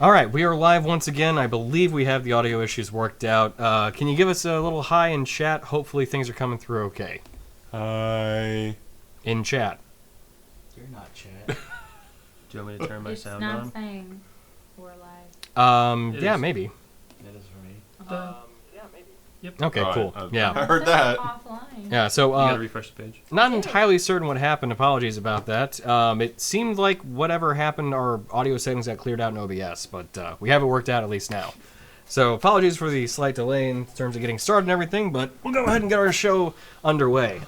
All right, we are live once again. I believe we have the audio issues worked out. Can you give us a little hi in chat? Hopefully things are coming through okay. Hi. In chat. You're not chat. Do you want me to turn my sound on? It's not saying we're live. Yeah, is. maybe. It is for me. Yeah, maybe. Yep. Okay, All right, cool. Yeah. I heard that. Offline. Yeah, so You gotta refresh the page. not entirely certain what happened. Apologies about that. It seemed like whatever happened, our audio settings got cleared out in OBS, but we have it worked out at least now. So apologies for the slight delay in terms of getting started and everything, but we'll go ahead and get our show underway.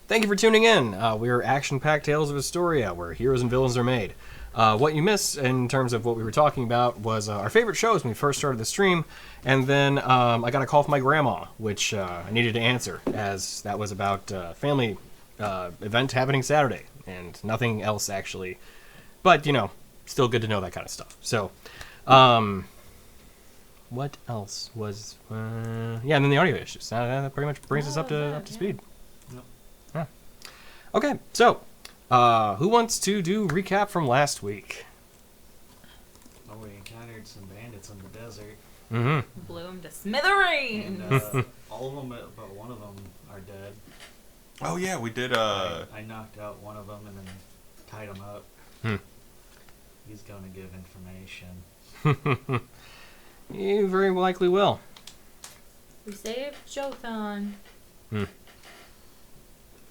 Thank you for tuning in. We're action-packed tales of Istoria, where heroes and villains are made. What you missed in terms of what we were talking about was our favorite shows when we first started the stream, and then I got a call from my grandma, which I needed to answer, as that was about a family event happening Saturday, and nothing else actually. But, you know, still good to know that kind of stuff. So, what else was... yeah, and then the audio issues. That pretty much brings us up to speed. Yep. Yeah. Okay, so... who wants to do recap from last week? Oh, we encountered some bandits in the desert. Mm-hmm. Blew him to smithereens. And all of them, but one of them are dead. Oh yeah, we did. I knocked out one of them and then tied him up. Hmm. He's going to give information. You very likely will. We saved Jothan Hmm.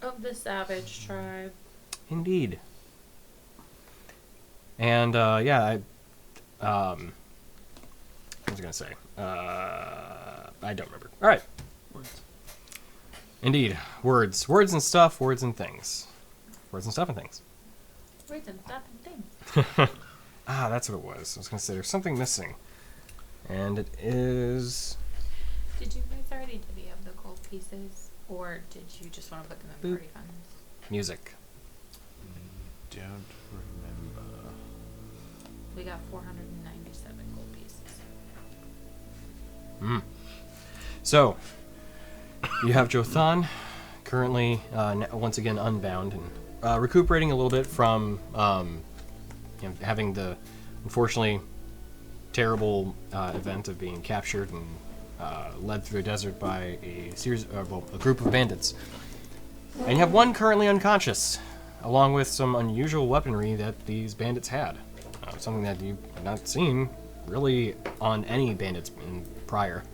of the savage tribe. Indeed. And yeah, what was I gonna say? I don't remember. All right. Words. Indeed, words and stuff, words and things, words and stuff and things. Words and stuff and things. That's what it was. I was gonna say there's something missing, and it is. Did you guys already divvy up the gold pieces, or did you just want to put them in Boop. party funds? Music. Don't remember. We got 497 gold pieces. So, you have Jothan, currently once again unbound and recuperating a little bit from having the unfortunately terrible event of being captured and led through the desert by a group of bandits. And you have one currently unconscious, along with some unusual weaponry that these bandits had. Something that you've not seen really on any bandits in prior.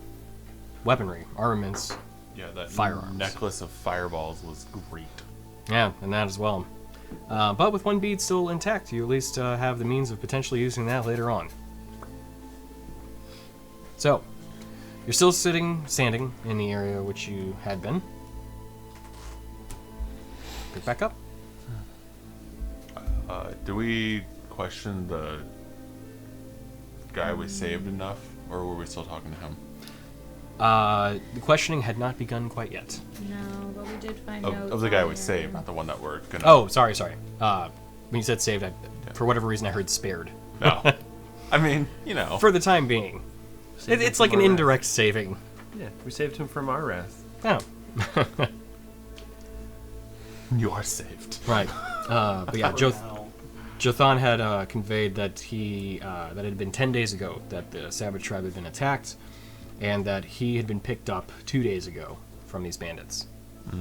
Weaponry, armaments, Yeah, that Firearms. necklace of fireballs was great. yeah, and that as well. But with one bead still intact, you at least have the means of potentially using that later on. So, you're still standing in the area which you had been. Pick back up. Do we question the guy we saved enough, or were we still talking to him? The questioning had not begun quite yet. No, but we did find notes Of the guy on we there. saved, not the one that we're gonna. Oh, sorry. When you said saved, for whatever reason I heard spared. No. I mean, you know. For the time being. Saved him It's like from an our indirect saving. wrath. Yeah, we saved him from our wrath. Oh. You are saved. Right. But yeah, For now. Jothan had conveyed that that it had been 10 days ago that the Savage tribe had been attacked, and that he had been picked up 2 days ago from these bandits. I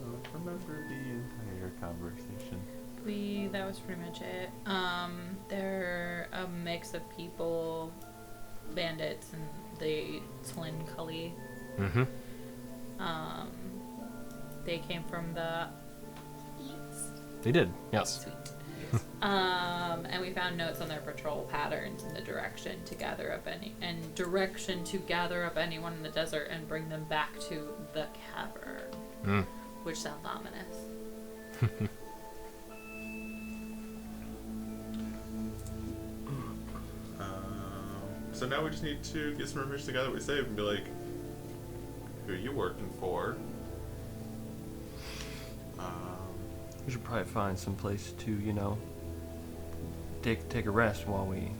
don't remember the entire conversation. That was pretty much it. They're a mix of people, bandits, and the Tlin Cully. Mm-hmm. They came from the east. They did, yes. Sweet. And we found notes on their patrol patterns and the direction to gather up anyone in the desert and bring them back to the cavern, which sounds ominous. So now we just need to get some information together we saved and be like, who are you working for? We should probably find some place to, take a rest while we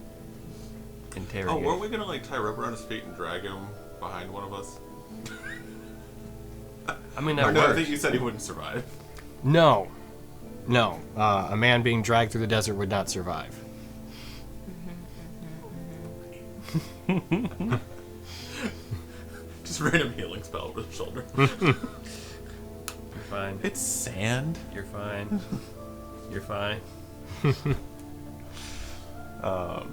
interrogate. Oh, weren't we gonna like tie rope around his feet and drag him behind one of us? I mean, Or that no, I works. think you said he wouldn't survive. No. No. A man being dragged through the desert would not survive. Just random healing spell over the shoulder. You're fine. It's sand. You're fine. You're fine. All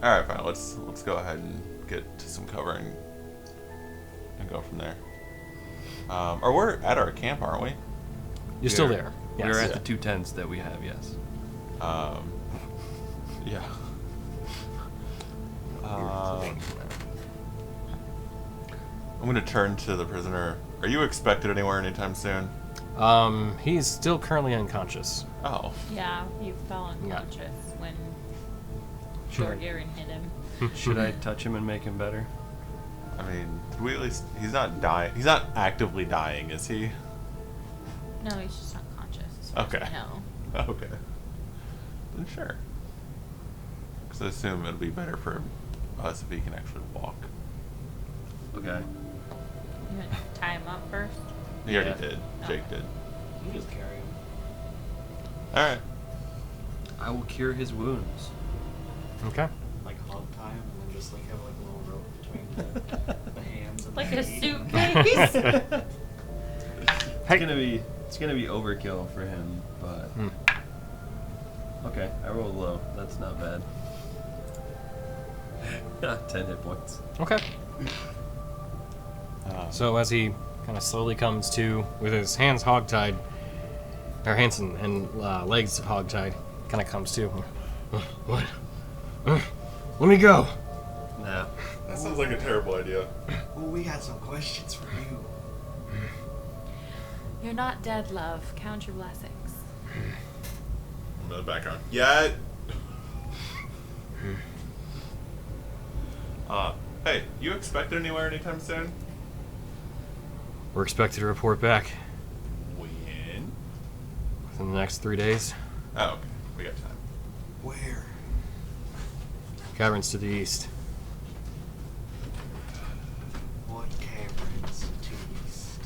right, fine. Let's go ahead and get to some cover and go from there. Or we're at our camp, aren't we? You're still We're- there. We're Yes. at the 2 tents that we have, yes. Yeah. I'm gonna turn to the prisoner. Are you expected anywhere anytime soon? He's still currently unconscious. Oh, Yeah, he fell unconscious when Short Earring hit him. Should I touch him and make him better? I mean, did we at least? He's not dying. He's not actively dying, is he? No, he's just unconscious. As far Okay. As I know. Okay. Then sure. Because I assume it'll be better for us if he can actually walk. Okay. You want to tie him up first? He already Yeah. did. Jake did. You just carry him. All right. I will cure his wounds. Okay. Like hog tie him and then just like have like a little rope between the hands and Like the a feet. suitcase? It's gonna be overkill for him, but okay. I rolled low. That's not bad. 10 hit points. Okay. So as he kind of slowly comes to, with his hands hogtied, or hands and legs hogtied, kind of comes to. What? Let me go. Nah. That sounds like a terrible idea. Well, we got some questions for you. You're not dead, love. Count your blessings. In the background. Yet. Hey, you expected anywhere anytime soon? We're expected to report back When? within the next 3 days. Oh, okay. We got time. Where? Caverns to the east. What caverns to east?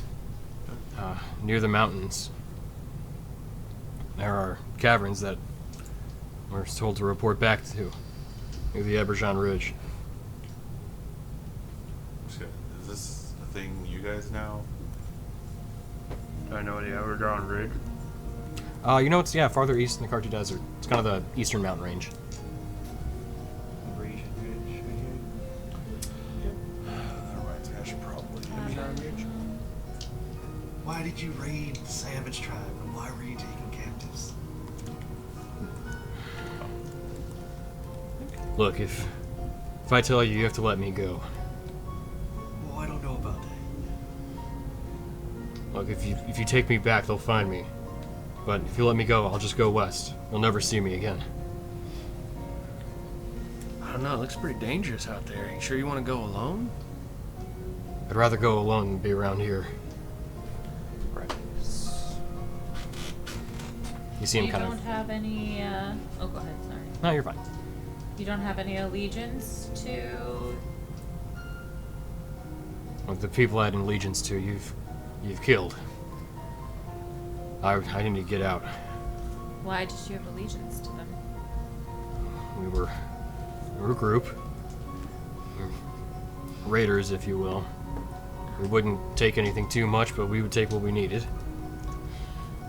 Near the mountains. There are caverns that we're told to report back to, near the Eberjan Ridge. Is this a thing you guys know? Do I know the Everdawn Ridge? You know, it's farther east in the Kartu Desert. It's kind of the eastern mountain range. Region Ridge right That reminds me, I should probably. Why did you raid the Savage Tribe and why were you taking captives? Look, if I tell you, you have to let me go. Well, I don't know about that. Look, if you take me back, they'll find me. But if you let me go, I'll just go west. You'll never see me again. I don't know. It looks pretty dangerous out there. You sure you want to go alone? I'd rather go alone than be around here. Right. You see him You kind don't of. have any, oh, go ahead, sorry. No, you're fine. You don't have any allegiance to... Look, the people I had an allegiance to, you've killed. I need to get out. Why did you have allegiance to them? We were a group. Raiders, if you will. We wouldn't take anything too much, but we would take what we needed.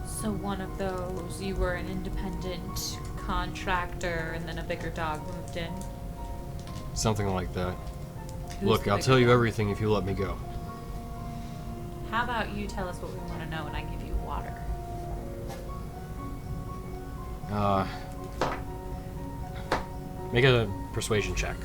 So one of those, you were an independent contractor and then a bigger dog moved in? Something like that. Who's Look, the I'll bigger tell you dog? everything if you let me go. How about you tell us what we want to know and I give you water? Make a persuasion check.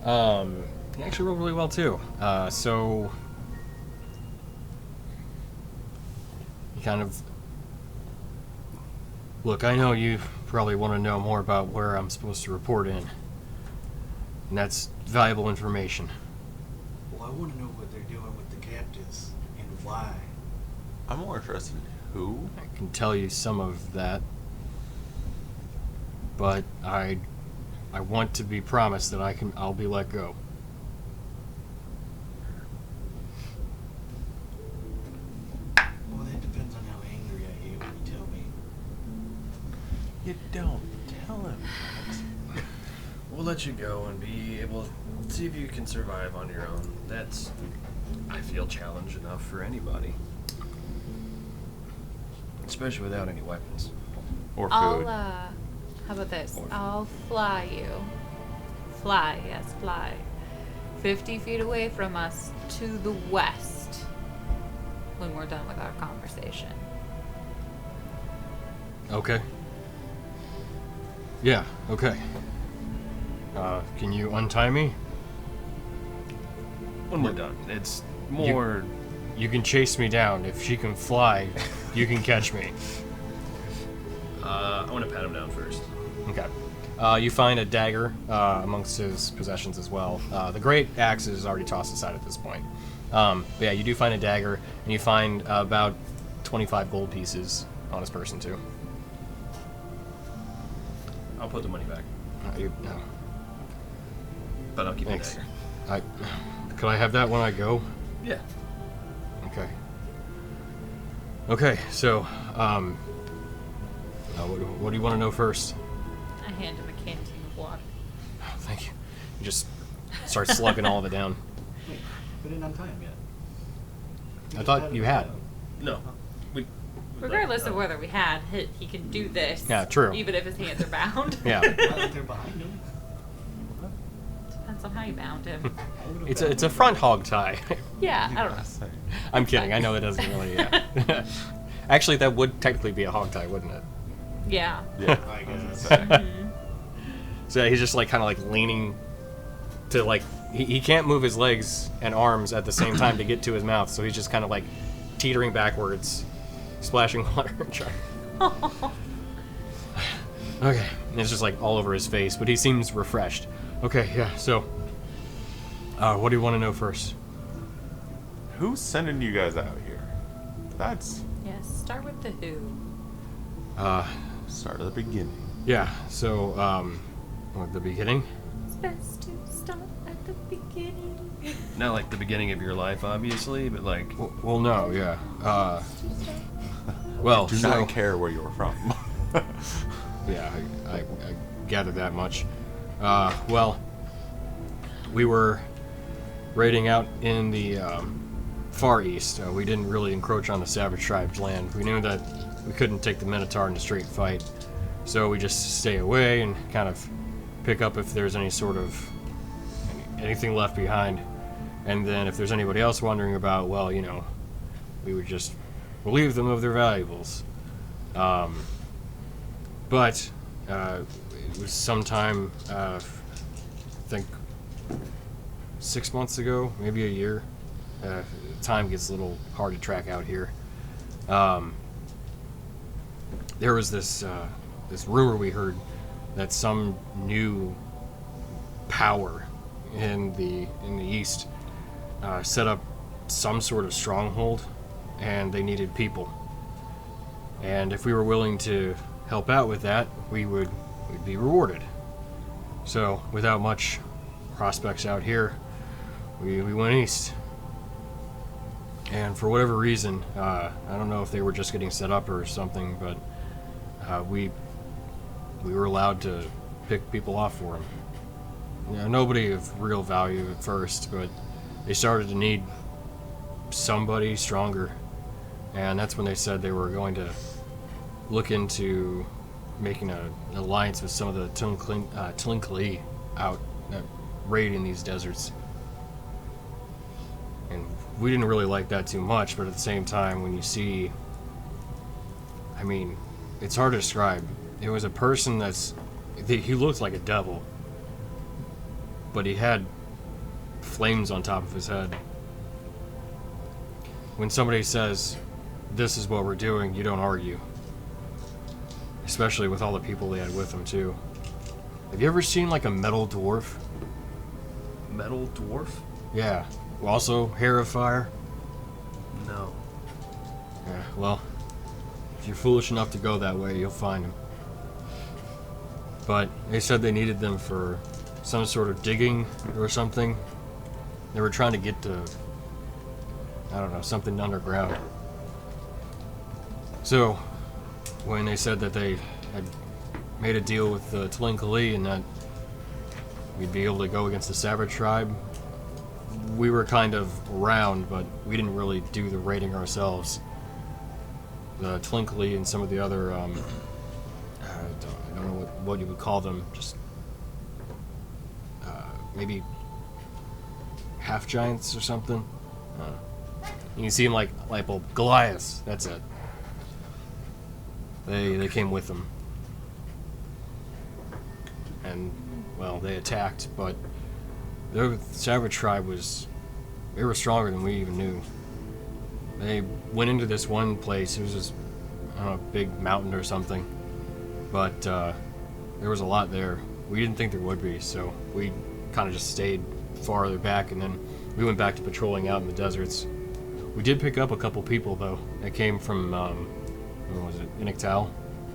You actually rolled really well too. So you kind of look. I know you probably want to know more about where I'm supposed to report in, and that's valuable information. Well, I want to know what they're doing with the captives and why. I'm more interested. Who? I can tell you some of that, but I want to be promised that I'll be let go. Well, that depends on how angry I get when you tell me. You don't tell him that. We'll let you go and be able to see if you can survive on your own. That's, I feel, challenge enough for anybody. Especially without any weapons. Or food. How about this? I'll fly you. Fly, yes, fly. 50 feet away from us to the west when we're done with our conversation. Okay. Yeah, okay. Can you untie me? When we're done. It's more... You can chase me down. If she can fly, you can catch me. I want to pat him down first. Okay. You find a dagger amongst his possessions as well. The great axe is already tossed aside at this point. But yeah, you do find a dagger, and you find about 25 gold pieces on his person too. I'll put the money back, No. but I'll keep Thanks. the dagger. Could I have that when I go? Yeah. Okay. Okay, so, what do you want to know first? I hand him a canteen of water. Oh, thank you. You just start slugging all of it down. Wait, we didn't untie him yet. We I just thought him you in the had. boat. No. We Regardless of whether we had, he can do this. Yeah, true. Even if his hands are bound. Yeah. Not like they're behind him. Depends on how you bound him. I would've It's found a him. front hog tie. Yeah, I don't know. Say. I'm kidding. I know that doesn't really. Yeah. Actually, that would technically be a hog tie, wouldn't it? Yeah. Yeah. I guess. So he's just like kind of like leaning to like he can't move his legs and arms at the same time to get to his mouth, so he's just kind of like teetering backwards, splashing water and trying. Okay, and it's just like all over his face, but he seems refreshed. Okay, yeah. So, what do you want to know first? Who's sending you guys out here? That's Yes, start with the who. start at the beginning. Yeah. So, at the beginning. It's best to start at the beginning. Not like the beginning of your life, obviously, but like... Well, no, yeah. Well, Do so, not care where you're from. yeah, I gathered that much. Well, we were raiding out in the Far East. We didn't really encroach on the Savage Tribe's land. We knew that we couldn't take the Minotaur in a straight fight, so we just stay away and kind of pick up if there's any sort of anything left behind. And then if there's anybody else wondering about, well, you know, we would just relieve them of their valuables. But it was sometime, I think 6 months ago, maybe a year. Time gets a little hard to track out here. There was this rumor we heard that some new power in the east set up some sort of stronghold, and they needed people. And if we were willing to help out with that, we'd be rewarded. So, without much prospects out here, we went east. And for whatever reason, I don't know if they were just getting set up or something, but we were allowed to pick people off for them. You know, nobody of real value at first, but they started to need somebody stronger. And that's when they said they were going to look into making an alliance with some of the Tlinkli out raiding these deserts. And we didn't really like that too much, but at the same time, when you see... I mean, it's hard to describe. It was a person he looked like a devil, but he had flames on top of his head. When somebody says, this is what we're doing, you don't argue. Especially with all the people they had with them, too. Have you ever seen, like, a metal dwarf? Metal dwarf? Yeah. Also, hair of fire? No. Yeah, well, you're foolish enough to go that way, you'll find them. But they said they needed them for some sort of digging or something. They were trying to get to, I don't know, something underground. So, when they said that they had made a deal with the Tlinkali and that we'd be able to go against the Savage tribe, we were kind of around, but we didn't really do the raiding ourselves. The Tlinkali and some of the other, I don't know what you would call them, just maybe half giants or something. You can see them like light bulb. Goliaths, that's it. They came with them. And, well, they attacked, but the Savage tribe they were stronger than we even knew. They went into this one place, it was just, I don't know, a big mountain or something. But there was a lot there. We didn't think there would be, so we kind of just stayed farther back, and then we went back to patrolling out in the deserts. We did pick up a couple people, though. They came from, what was it, Inictal?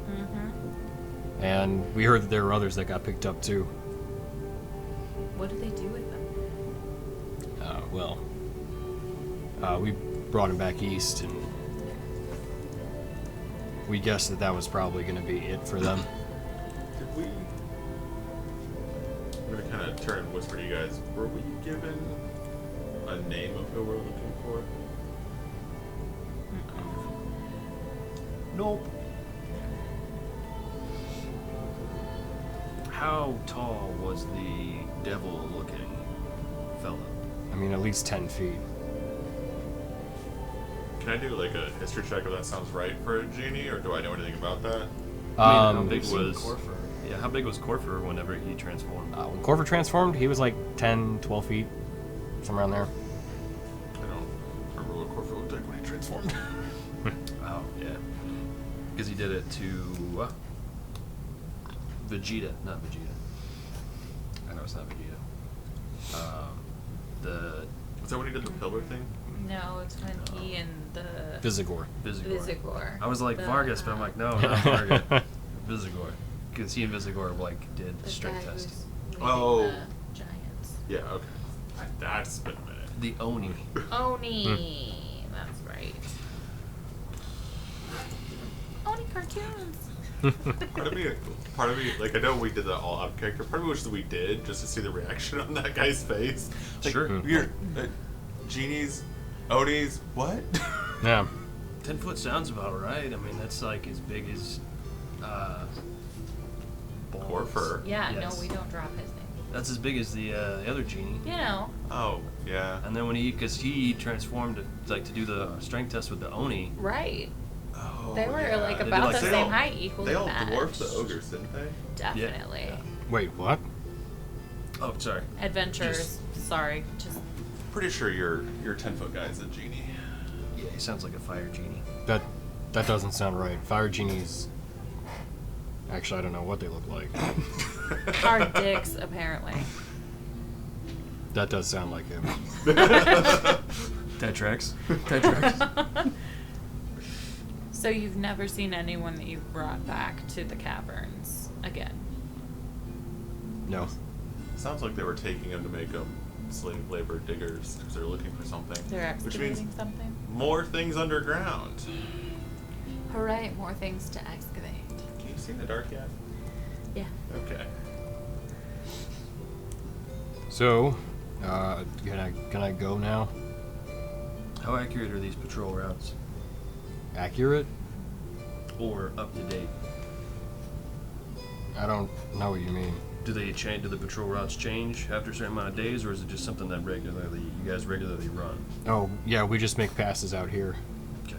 Mm-hmm. And we heard that there were others that got picked up, too. What did they do with them? We brought him back east, and we guessed that was probably going to be it for them. Did we? I'm gonna kind of turn and whisper to you guys. Were we given a name of who we're looking for? Nope. How tall was the devil-looking fella? I mean, at least 10 feet. Can I do like a history check if that sounds right for a genie, or do I know anything about that? I mean, how big Seen was Corfer. Yeah, how big was Corfer whenever he transformed? When Corver transformed, he was like 10, 12 feet, somewhere around there. I don't remember what Corfu looked like when he transformed. Oh, yeah. Because he did it to Vegeta, not Vegeta. I know it's not Vegeta. Was that when he did the pillar thing? No, it's when he and the Vizigor. Vigor. I was like Vargas, but I'm like, no, not Vargas. Vizigor. Because he and Vizigor did the strength test. Oh. The giants. Yeah, okay. That's been a minute. The Oni. Oni. That's right. Oni cartoons. Part of me, like, I know we did that all out of character. Part of me wishes we did, just to see the reaction on that guy's face. Like, Sure. We're genies, Onis, what? Yeah. 10 foot sounds about right. I mean, that's like as big as Corfer. Yeah, Yes. no, we don't drop his name. That's as big as the other genie. You know. Oh, yeah. And then because he transformed to do the strength test with the Oni. Right. Oh, They were yeah. like They did about like the they same all- height, equally They all matched. dwarfed the ogres, didn't they? Definitely. Yeah. Wait, what? Oh, sorry. Adventures. Sorry, just Pretty sure your 10-foot guy is a genie. Yeah, he sounds like a fire genie. That doesn't sound right. Fire genies. Actually, I don't know what they look like. hard dicks, apparently. That does sound like him. That tracks. That tracks. So you've never seen anyone that you've brought back to the caverns again? No. Sounds like they were taking him to make them slave labor diggers because they're looking for something. They're Which excavating means something? more things underground. Hooray, more things to excavate. Can you see in the dark yet? Yeah. Okay. So, can I go now? How accurate are these patrol routes? Accurate? Or up to date? I don't know what you mean. Do they change? Do the patrol routes change after a certain amount of days, or is it just something that you guys regularly run? Oh, yeah, we just make passes out here. Okay.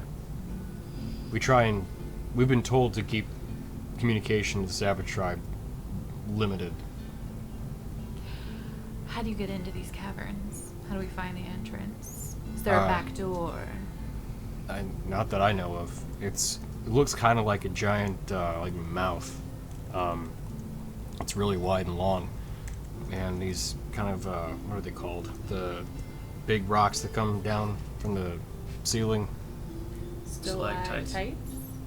We've been told to keep communication with the Savage tribe limited. How do you get into these caverns? How do we find the entrance? Is there a Uh, back door? Not that I know of. It looks kind of like a giant, like mouth. It's really wide and long, and these kind of what are they called? The big rocks that come down from the ceiling. Stalactites. Stalactites?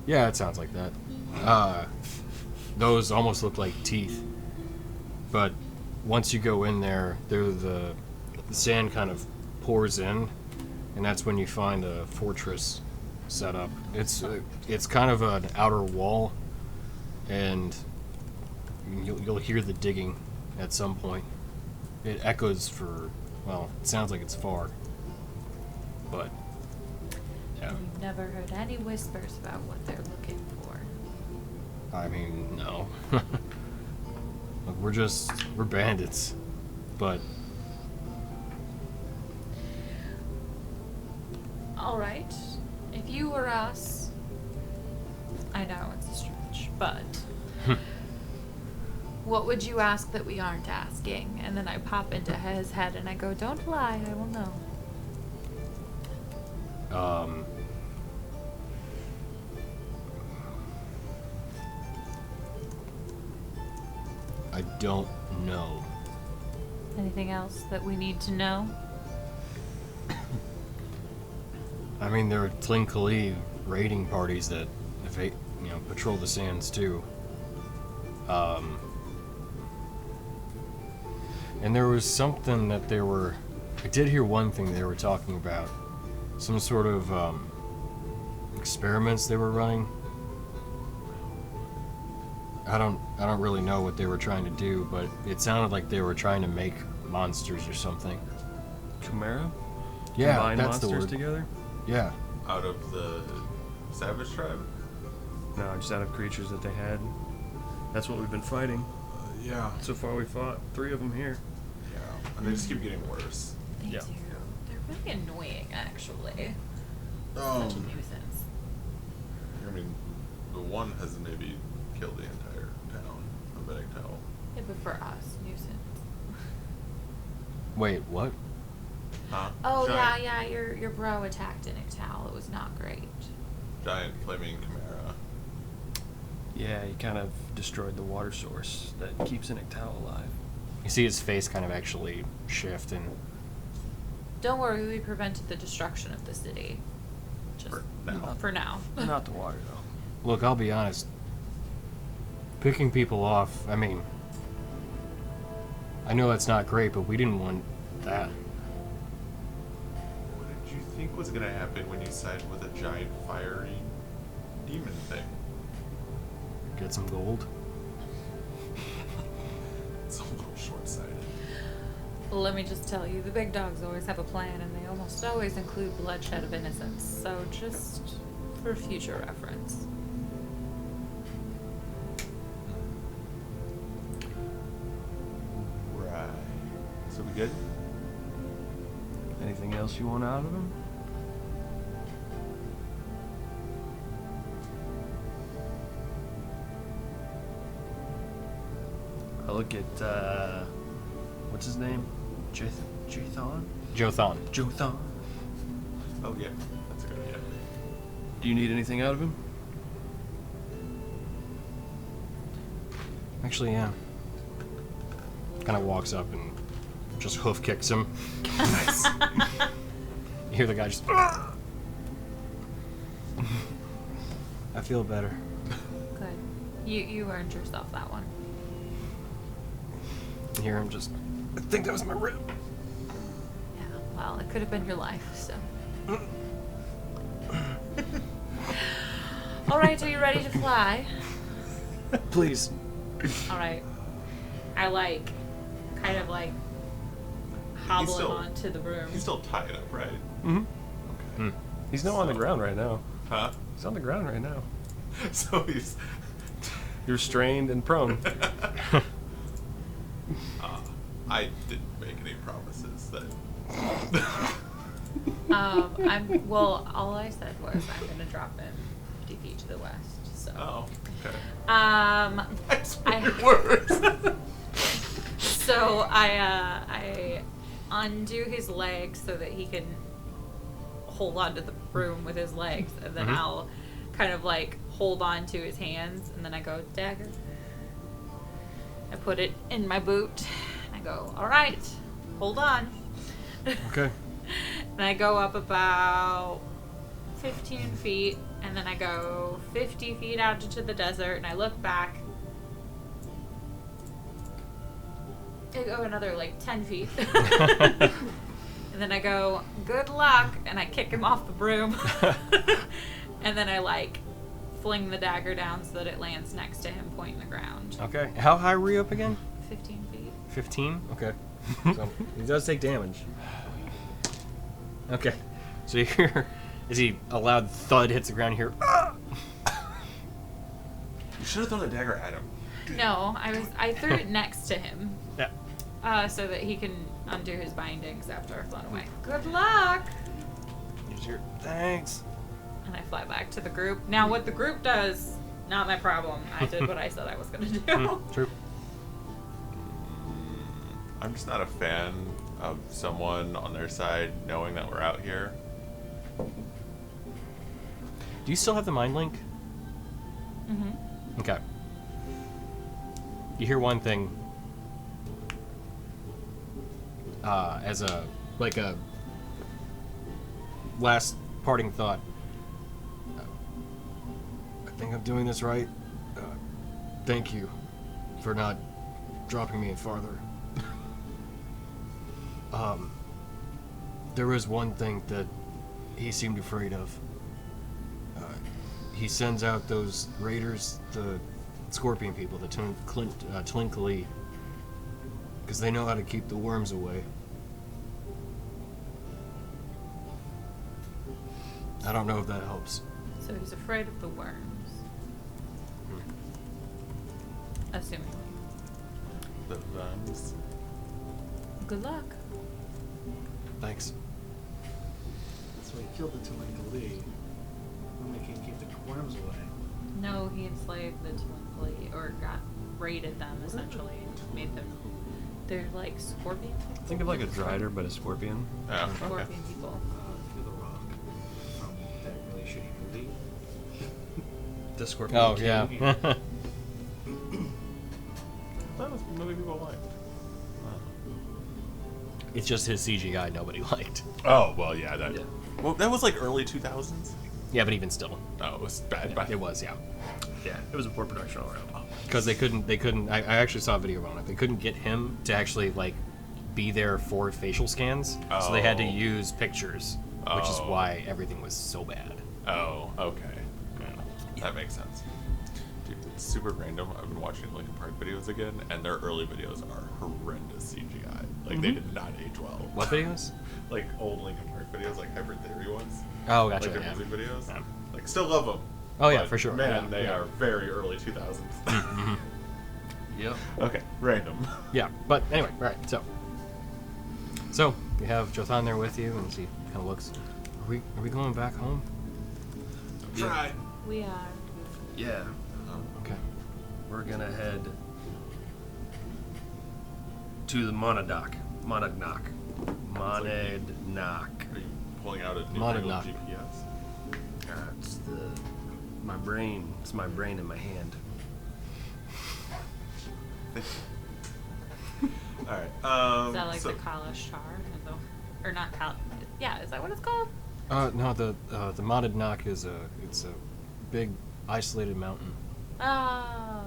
Yeah, it sounds like that. Those almost look like teeth. But once you go in there, the sand kind of pours in, and that's when you find a fortress set up. It's kind of an outer wall, and you'll hear the digging at some point. It echoes for, well, it sounds like it's far. But, yeah. You've never heard any whispers about what they're looking for. I mean, no. Look, we're bandits. But, Alright. If you were us, I know it's a stretch, but what would you ask that we aren't asking? And then I pop into his head and I go, don't lie, I will know. I don't know. Anything else that we need to know? I mean, there are Tlinkali raiding parties that, patrol the sands too. And there was something that I did hear one thing they were talking about. Some sort of, experiments they were running. I don't really know what they were trying to do, but it sounded like they were trying to make monsters or something. Chimera? Yeah, Combine that's the monsters word. together? Yeah. Out of the savage tribe? No, just out of creatures that they had. That's what we've been fighting. Yeah. So far we fought 3 of them here. Yeah. And they just keep getting worse. They Yeah. do. They're really annoying, actually. Such a nuisance. I mean, the one has maybe killed the entire town. I'm betting tell. Yeah, but for us, nuisance. Wait, what? Huh? Oh, Giant- yeah, your bro attacked in Ictal. It was not great. Giant flaming chimera. Yeah, he kind of destroyed the water source that keeps Inictal alive. You see his face kind of actually shift, and Don't worry, we prevented the destruction of the city. Just For now. for now. Not the water, though. look, I'll be honest. Picking people off, I mean, I know that's not great, but we didn't want that. What did you think was gonna happen when you sided with a giant fiery demon thing? Get some gold. It's a little short-sighted. Let me just tell you, the big dogs always have a plan, and they almost always include bloodshed of innocents. So just for future reference. Right. So we good? Anything else you want out of him? I look at, what's his name? Jathan? Jothan. Jothan. Oh yeah, that's a good idea. Do you need anything out of him? Actually, yeah. Kind of walks up and just hoof kicks him. Nice. You hear the guy just. I feel better. Good. You earned yourself that one. You hear him just. I think that was my rib. Yeah. Well, it could have been your life. So. All right. Are you ready to fly? Please. All right. I kind of hobble still- him onto the room. He's still tied up, right? Mm-hmm. Okay. He's not on the ground right now. Huh? He's on the ground right now. So he's. You're strained and prone. I didn't make any promises that. All I said was I'm gonna drop him 50 feet to the west. So. Oh, okay. That's Weird words. So I undo his legs so that he can hold onto the broom with his legs, and then I'll kind of hold on to his hands, and then I go, dagger. I put it in my boot, and I go, all right, hold on. Okay. And I go up about 15 feet, And then I go 50 feet out into the desert, and I look back. I go another, like, 10 feet. And then I go, good luck, and I kick him off the broom. And then I, like, fling the dagger down so that it lands next to him, pointing the ground. Okay. How high were you up again? 15 feet. 15? Okay. So he does take damage. Okay. So you hear, as a loud thud hits the ground, you hear, ah! You should have thrown the dagger at him. No, I threw it next to him. Yeah. So that he can undo his bindings after I've flown away. Good luck! Here's your thanks. And I fly back to the group. Now, what the group does, not my problem. I did what I said I was going to do. True. I'm just not a fan of someone on their side knowing that we're out here. Do you still have the mind link? Mm-hmm. Okay. You hear one thing as a last parting thought. I think I'm doing this right. Thank you for not dropping me farther. There was one thing that he seemed afraid of. He sends out those raiders, the scorpion people, the twinkly, because they know how to keep the worms away. I don't know if that helps. So he's afraid of the worms. Assumingly. The worms. Good luck. Thanks. So he killed the Twinkly. We'll make him keep the worms away. No, he enslaved the twinkly, or raided them, essentially. Made them... They're like scorpion people? Think of like a drider, but a scorpion. Oh, okay. Scorpion people. Through the rock from that really shitty movie. The scorpion. Oh, king. yeah. That was the movie people liked. It's just his CGI nobody liked. Oh, well, yeah, that. Yeah. Well, that was like early 2000s. Yeah, but even still. Oh, it was bad. But It was, yeah. Yeah, it was a poor production all around. Because they couldn't, I actually saw a video on it. They couldn't get him to actually, like, be there for facial scans. So they had to Oh. use pictures, which is Oh. why everything was so bad. Oh, okay. Yeah, that makes sense. Dude, it's super random. I've been watching Linkin Park videos again, and their early videos are horrendous CGI. Like, they did not age well. What videos? Like, old Linkin Park videos, like Hyper Theory ones. Oh, gotcha. Like their Yeah. music videos. Yeah. Like, still love them. Oh, yeah, but, for sure. Man, Yeah, they yeah. are very early 2000s. Yep. Okay, random. Yeah, but anyway, right. So you have Jothan there with you, and she kind of looks. Are we going back home? Try. We are. Yeah. Okay. We're gonna head to the Monadnock. Are you pulling out a new Monadnock. GPS? It's my brain. It's my brain in my hand. Alright, Is that like so, the Kala Shar? Or not Kala... Yeah, is that what it's called? No, the Monadnock is it's a big isolated mountain. Oh.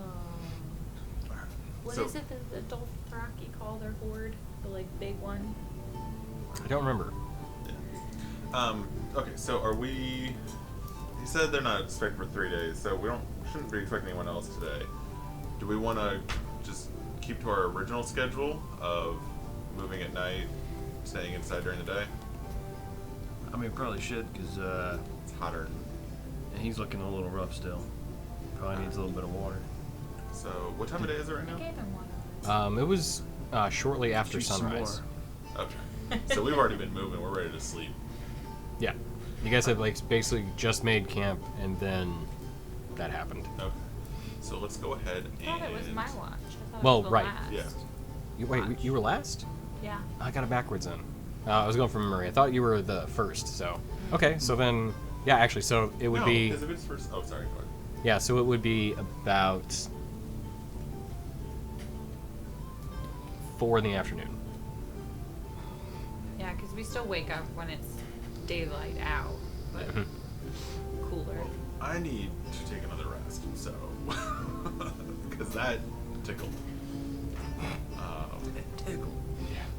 What So- is it that the Dothraki call their horde? The, like, big one? I don't remember. okay, so are we... He said they're not expecting for 3 days, so we shouldn't be expecting anyone else today. Do we want to just keep to our original schedule of moving at night, staying inside during the day? I mean, probably should, because It's hotter. he's looking a little rough still. Probably needs a little bit of water. So, what time of day is it right I now? gave him one. It was shortly after Juice some sunrise. more. Okay. So we've already been moving. We're ready to sleep. Yeah. You guys had like basically just made camp, and then that happened. Okay. So let's go ahead I thought and... it was my watch. I thought Well, it was the right. last. Yeah. Wait, you were last? Yeah. I got it backwards then. I was going from memory. I thought you were the first. So okay. So then, yeah, actually, so it would no, be because if it's first... Oh, sorry. Go ahead. yeah. So it would be about 4 in the afternoon. Yeah, because we still wake up when it's daylight out, but Mhm. cooler. I need to take another rest, so because that tickled. Tickle.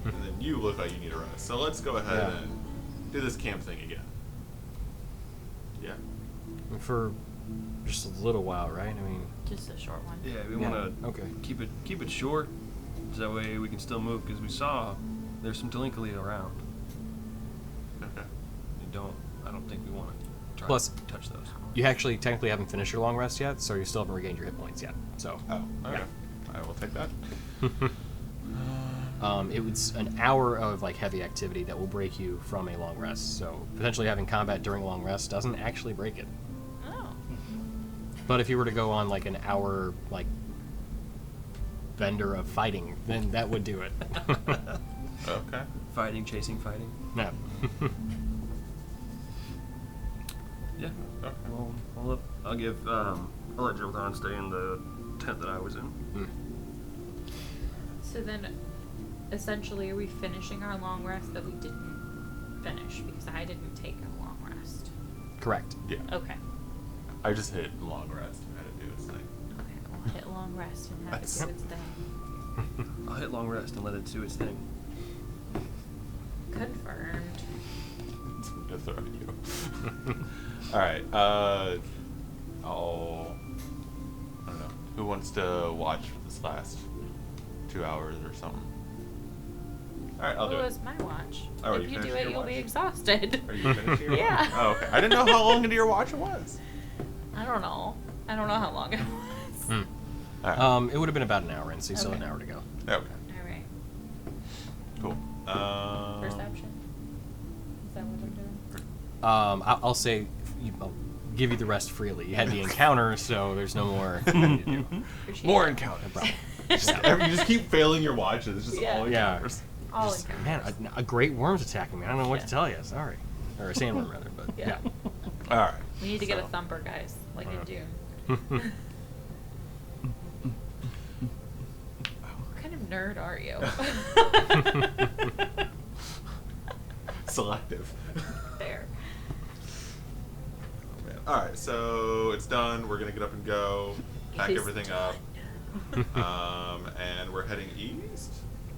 And then you look like you need a rest. So let's go ahead Yeah. and do this camp thing again. Yeah. For just a little while, right? I mean, Just a short one. Yeah, we Yeah, want to okay. keep it short, so that way we can still move. Because we saw there's some Telinkali around. Okay. I don't think we want to try Plus- to touch those. you actually technically haven't finished your long rest yet, so you still haven't regained your hit points yet. So, Oh, okay. I will take that. it was an hour of like heavy activity that will break you from a long rest. So potentially having combat during a long rest doesn't actually break it. Oh. But if you were to go on like an hour like bender of fighting, then that would do it. Okay. Fighting, chasing, fighting. Yeah. Yeah. Okay. Well, I'll let Jilton stay in the tent that I was in. So then, essentially, are we finishing our long rest that we didn't finish because I didn't take a long rest? Correct. Yeah. Okay. I just hit long rest and had to do its thing. Okay. We'll hit long rest and have it do its thing. I'll hit long rest and let it do its thing. Confirmed. It's to throw at you. All right. I don't know. Who wants to watch for this last 2 hours or something? All right, I'll do Well, it. it's my watch. Oh, If you you do finished it, your you'll be watch? exhausted. Are you finished your Yeah. watch? Oh, okay. I didn't know how long into your watch it was. I don't know. I don't know how long it was. Hmm. All right. It would have been about an hour in, so you still have Okay. an hour to go. Okay. All right. Cool. Perception. Is that what I'm doing? I'll say, I'll give you the rest freely. You had the encounter, so there's no more. you need to do. Appreciate More it. encounters. No problem. You just keep failing your watches. It's just Yeah. all Yeah. encounters. All Just- encounters. man, a great worm's attacking me. I don't know what Yeah. to tell you. Sorry, or a sandworm rather. But Yeah. All right. We need to get a So- thumper, guys, like in June. yeah. What kind of nerd are you? Selective. There. Oh, man. All right, so it's done. We're gonna get up and go, pack It is everything up, and we're heading east.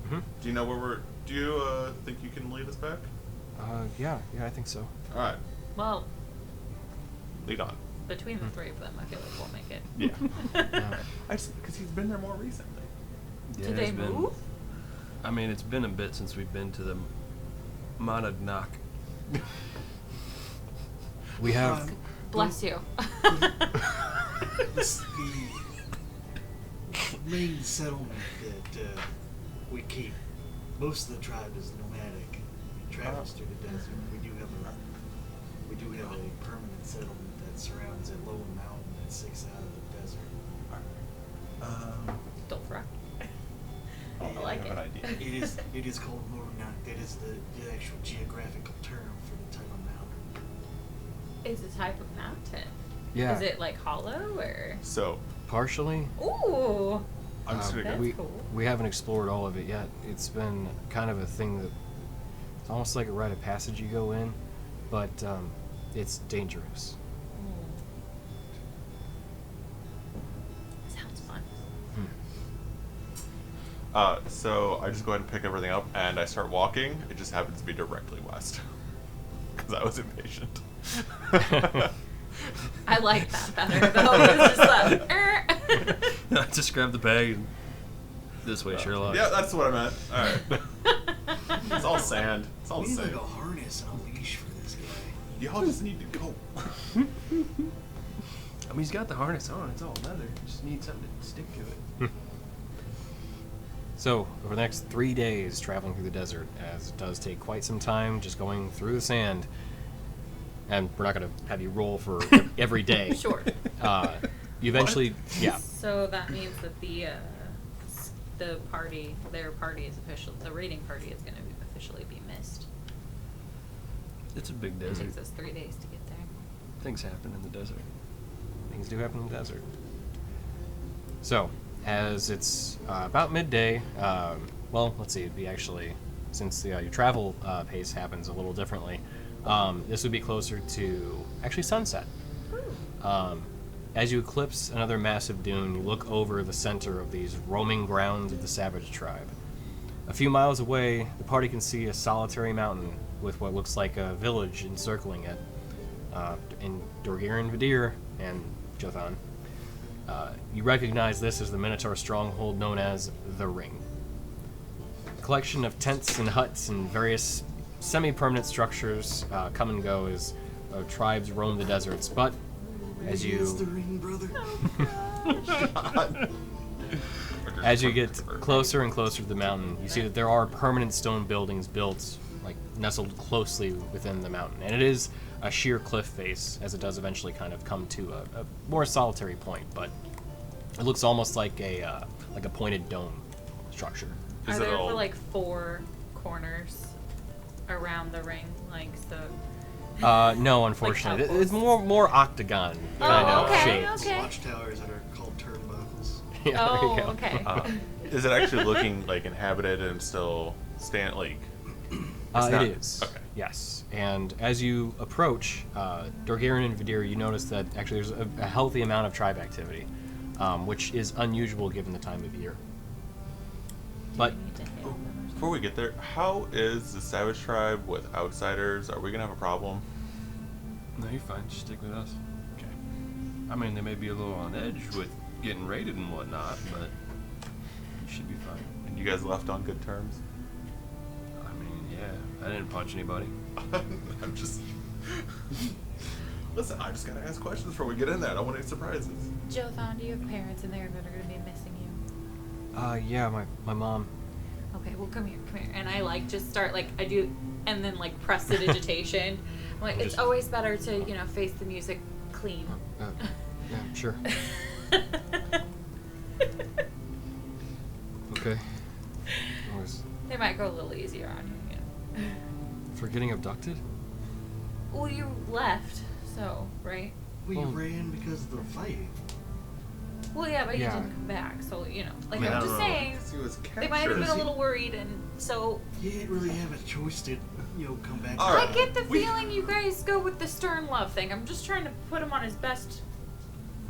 Mhm. Do you know where we're? Do you think you can lead us back? Yeah, I think so. All right, Well, lead on. between the three of them, I feel like we'll make it. Yeah. I just because he's been there more recently. Yeah, Did they it's been- move? I mean, it's been a bit since we've been to the Monadnock. We have. Bless you. The main settlement that we keep, most of the tribe is nomadic. It travels through the desert. We do have a permanent settlement that surrounds a low mountain that sticks out of the desert. Don't throw. I like have it. an idea. It is called Mornak. That is the actual geographical term for the type of mountain. It's a type of mountain. Yeah. Is it like hollow or? So Partially. Ooh. I'm just gonna That's go. we cool. we haven't explored all of it yet. It's been kind of a thing that it's almost like a rite of passage you go in, but it's dangerous. Sounds fun. So I just go ahead and pick everything up, and I start walking. It just happens to be directly west, because I was impatient. I like that better though. It's just like, Just grab the bag and this way, Sherlock. Yeah, that's what I meant. All right. It's all sand. It's all We the need like same. a harness and a leash for this guy. Y'all just need to go. I mean, he's got the harness on. It's all leather. You just need something to stick to it. So, over the next 3 days traveling through the desert, as it does take quite some time just going through the sand, and we're not going to have you roll for every day. Sure. You eventually, yeah. So that means that the party, their party is official. The raiding party is going to officially be missed. It's a big It desert. takes us 3 days to get there. Things happen in the desert. Things do happen in the desert. So, as it's about midday, well, let's see, it'd be actually, since your travel pace happens a little differently, this would be closer to actually sunset. As you eclipse another massive dune, you look over the center of these roaming grounds of the savage tribe. A few miles away, the party can see a solitary mountain with what looks like a village encircling it. In Dorgiran Vadir and Jothan, you recognize this as the Minotaur stronghold known as the Ring. A collection of tents and huts and various semi-permanent structures come and go as tribes roam the deserts, but as It's the you ring, brother. as you get closer and closer to the mountain, you see that there are permanent stone buildings built like nestled closely within the mountain, and it is a sheer cliff face as it does eventually kind of come to a more solitary point, but it looks almost like a pointed dome structure. Is Are it there all- for like 4 corners around the ring, like so? No, unfortunately, temples. it's more octagon kind Oh, of okay, shaped. okay. Watchtowers that are called turnbuckles. Yeah, there you Oh, go. okay. Is it actually looking like inhabited and still like? It's not- It is. Okay. Yes. And as you approach Dorgiran and Vadir, you notice that actually there's a healthy amount of tribe activity, which is unusual given the time of year. But We need to hit them or Before we get there, how is the Savage Tribe with outsiders? Are we gonna have a problem? No, you're fine. Just stick with us. Okay. I mean, they may be a little on edge with getting raided and whatnot, but you should be fine. And you guys left on good terms? I mean, yeah, I didn't punch anybody. I'm just. Listen, I just gotta ask questions before we get in there. I don't want any surprises. Jothan, do you have parents in there that are going to be missing you? yeah, my mom. Okay, well, come here. And I, like, just start, like, I do, and then, like, press the digitation. I'm like, it's Just- always better to, face the music clean. Yeah, sure. Okay. They might go a little easier on you, For getting abducted? Well, you left, so, right? We Well- ran because of the fight. Well, yeah, but Yeah. you didn't come back, so, like, I mean, I'm I just don't know. saying, He was they might have been a captured. little worried, and so... You didn't really have a choice to, come back. All right. I get the We- feeling you guys go with the stern love thing. I'm just trying to put him on his best...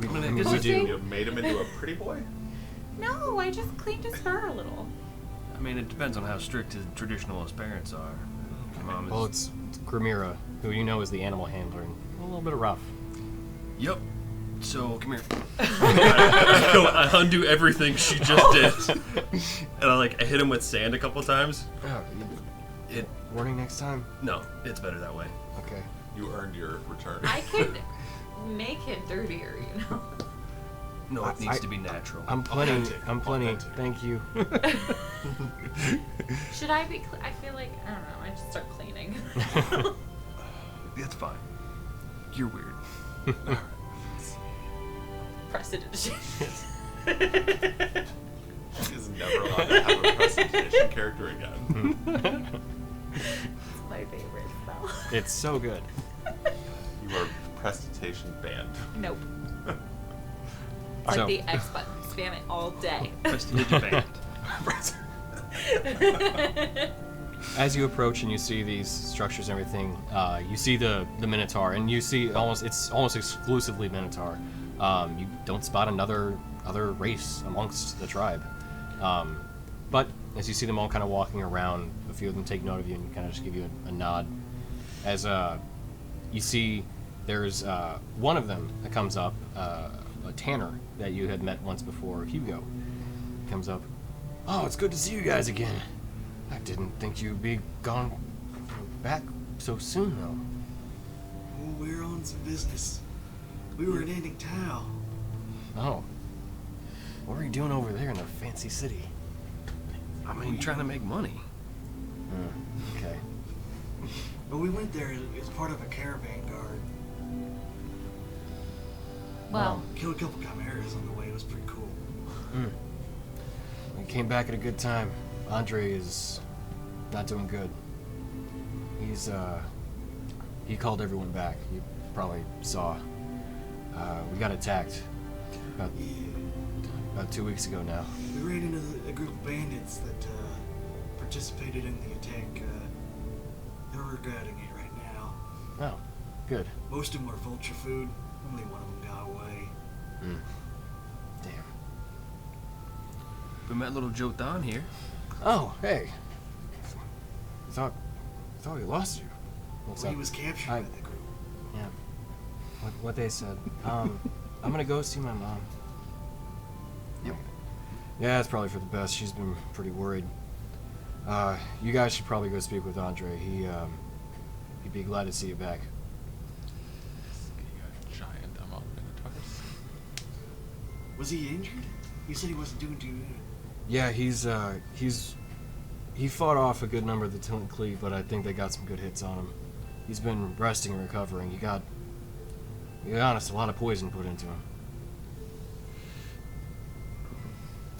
We, I mean, I I mean, guess we it's- do. You made him into a pretty boy? No, I just cleaned his fur a little. I mean, it depends on how strict his traditional his parents are. My mom is. Well, it's Grimira, who you know is the animal handler, and a little bit rough. Yep. So come here. I undo everything she just did, and I hit him with sand a couple times. Oh, It warning next time. no, it's better that way. Okay. You earned your return. I could make him dirtier, No, it I- needs to be natural. I'm plenty. Authentic. I'm plenty. Authentic. Thank you. Should I be? I feel like I don't know. I just start cleaning. It's fine. You're weird. Press it. He's never allowed to have a presentation character again. It's my favorite spell. It's so good. You are presentation banned. Nope. Like So- the X button. Spam it all day. Prestige band. As you approach and you see these structures and everything, you see the Minotaur, and you see it's almost exclusively Minotaur. You don't spot other race amongst the tribe. But as you see them all kind of walking around, a few of them take note of you and kind of just give you a nod. As you see, there's one of them that comes up, a tanner that you had met once before, Hugo. Comes up. Oh, it's good to see you guys again. I didn't think you'd be gone back so soon, though. Oh, we were on some business. We were in Ending Tao. Oh. What were you doing over there in the fancy city? I mean, trying to make money. Okay. But we went there as part of a caravan guard. Well, Killed a couple chimeras on the way. It was pretty cool. We came back at a good time. Andre is not doing good. He called everyone back. You probably saw. We got attacked about 2 weeks ago now. We ran into a group of bandits that participated in the attack. They're regretting it right now. Oh, good. Most of them were vulture food. Only one of them Damn. We met little Joe Don here. Oh, hey. I thought we lost you. What's Well, up? he was captured I- by the group. Yeah. What they said. I'm gonna go see my mom. Yep. Yeah, it's probably for the best. She's been pretty worried. You guys should probably go speak with Andre. He'd be glad to see you back. Giant amount of minotaurs. Was he injured? You said he wasn't doing too good. Yeah, he fought off a good number of the Tilton, but I think they got some good hits on him. He's been resting and recovering. He got, to be honest, a lot of poison put into him.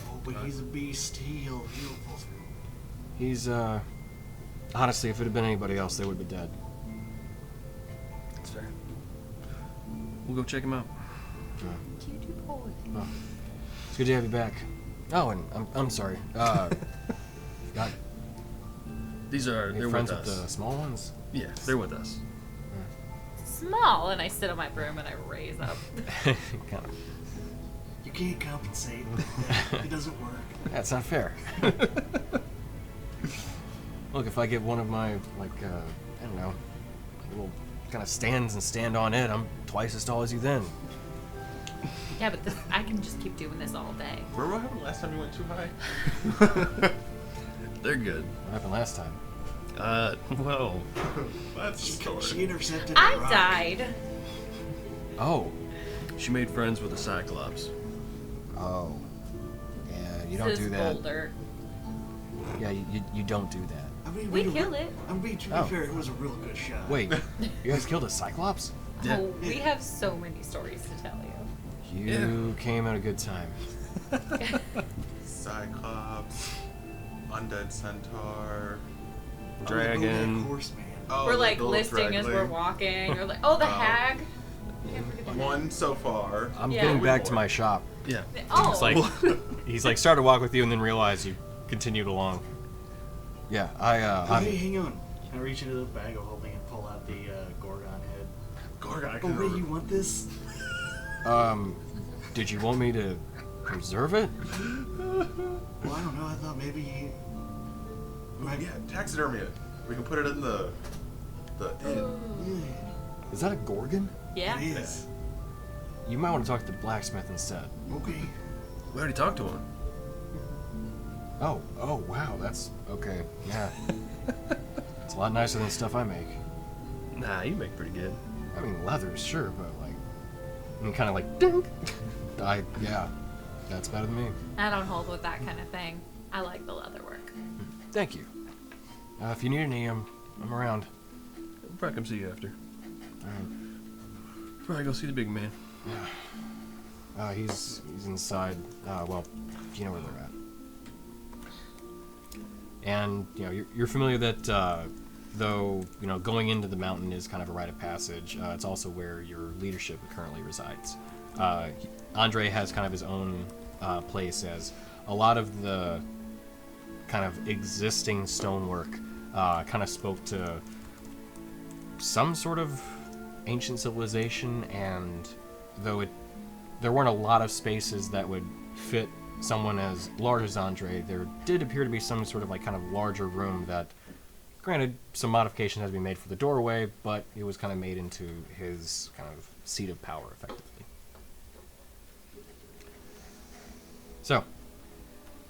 Oh, but he's a beast. He'll pull through. He's, honestly, if it had been anybody else, they would have been dead. That's fair. We'll go check him out. Do you do poison? Well, it's good to have you back. Oh, and I'm sorry. Got They're any friends with with us. the small ones? Yeah, they're with us. Small, and I sit on my broom and I raise up. Kind of. You can't compensate. It doesn't work. That's not fair. Look, if I get one of my, like, I don't know, little kind of stands and stand on it, I'm twice as tall as you then. Yeah, but I can just keep doing this all day. Remember what happened last time you went too high? They're good. What happened last time? Well, That's the story. She intercepted I a rock. died. Oh. she made friends with a Cyclops. Oh. Yeah, you don't This do that. boulder. Yeah, you don't do that. I mean, We to kill be- it. I mean, to be Oh. fair, it was a real good shot. Wait, you guys killed a Cyclops? Yeah. Oh, we have so many stories to tell you. You came at a good time. Cyclops, undead centaur. Oh, Dragon. Of course, man. Oh, We're the like little listing as we're dragling. walking. We're like, oh, the Oh. hag. Can't forget the hag. One so far. I'm Yeah. getting back One to more. my shop. Yeah. Oh, It's like he's like started to walk with you and then realized you continued along. Yeah, Hey, I'm hang on. I reach into the bag of holding and pull out the Gorgon head. Gorgon, I Oh, can Ray, you want this? did you want me to preserve it? Well, I don't know. I thought maybe you... Yeah, taxidermy it. We can put it in the inn. Is that a Gorgon? yeah. It is. You might want to talk to the blacksmith instead. Okay. We already talked to him. Oh, wow, that's okay. Yeah. It's a lot nicer than stuff I make. Nah, you make pretty good. I mean, leathers, sure, but like, and kind of like, ding. Yeah, that's better than me. I don't hold with that kind of thing. I like the leather work. Thank you. If you need any, I'm around. We'll probably come see you after. All right. Probably go see the big man. He's inside. Well, you know where they're at. And you're familiar that though going into the mountain is kind of a rite of passage. It's also where your leadership currently resides. Andre has kind of his own place, as a lot of the kind of existing stonework kind of spoke to some sort of ancient civilization, and though there weren't a lot of spaces that would fit someone as large as Andre, there did appear to be some sort of like kind of larger room that, granted, some modifications had to be made for the doorway, but it was kind of made into his kind of seat of power, effectively. So,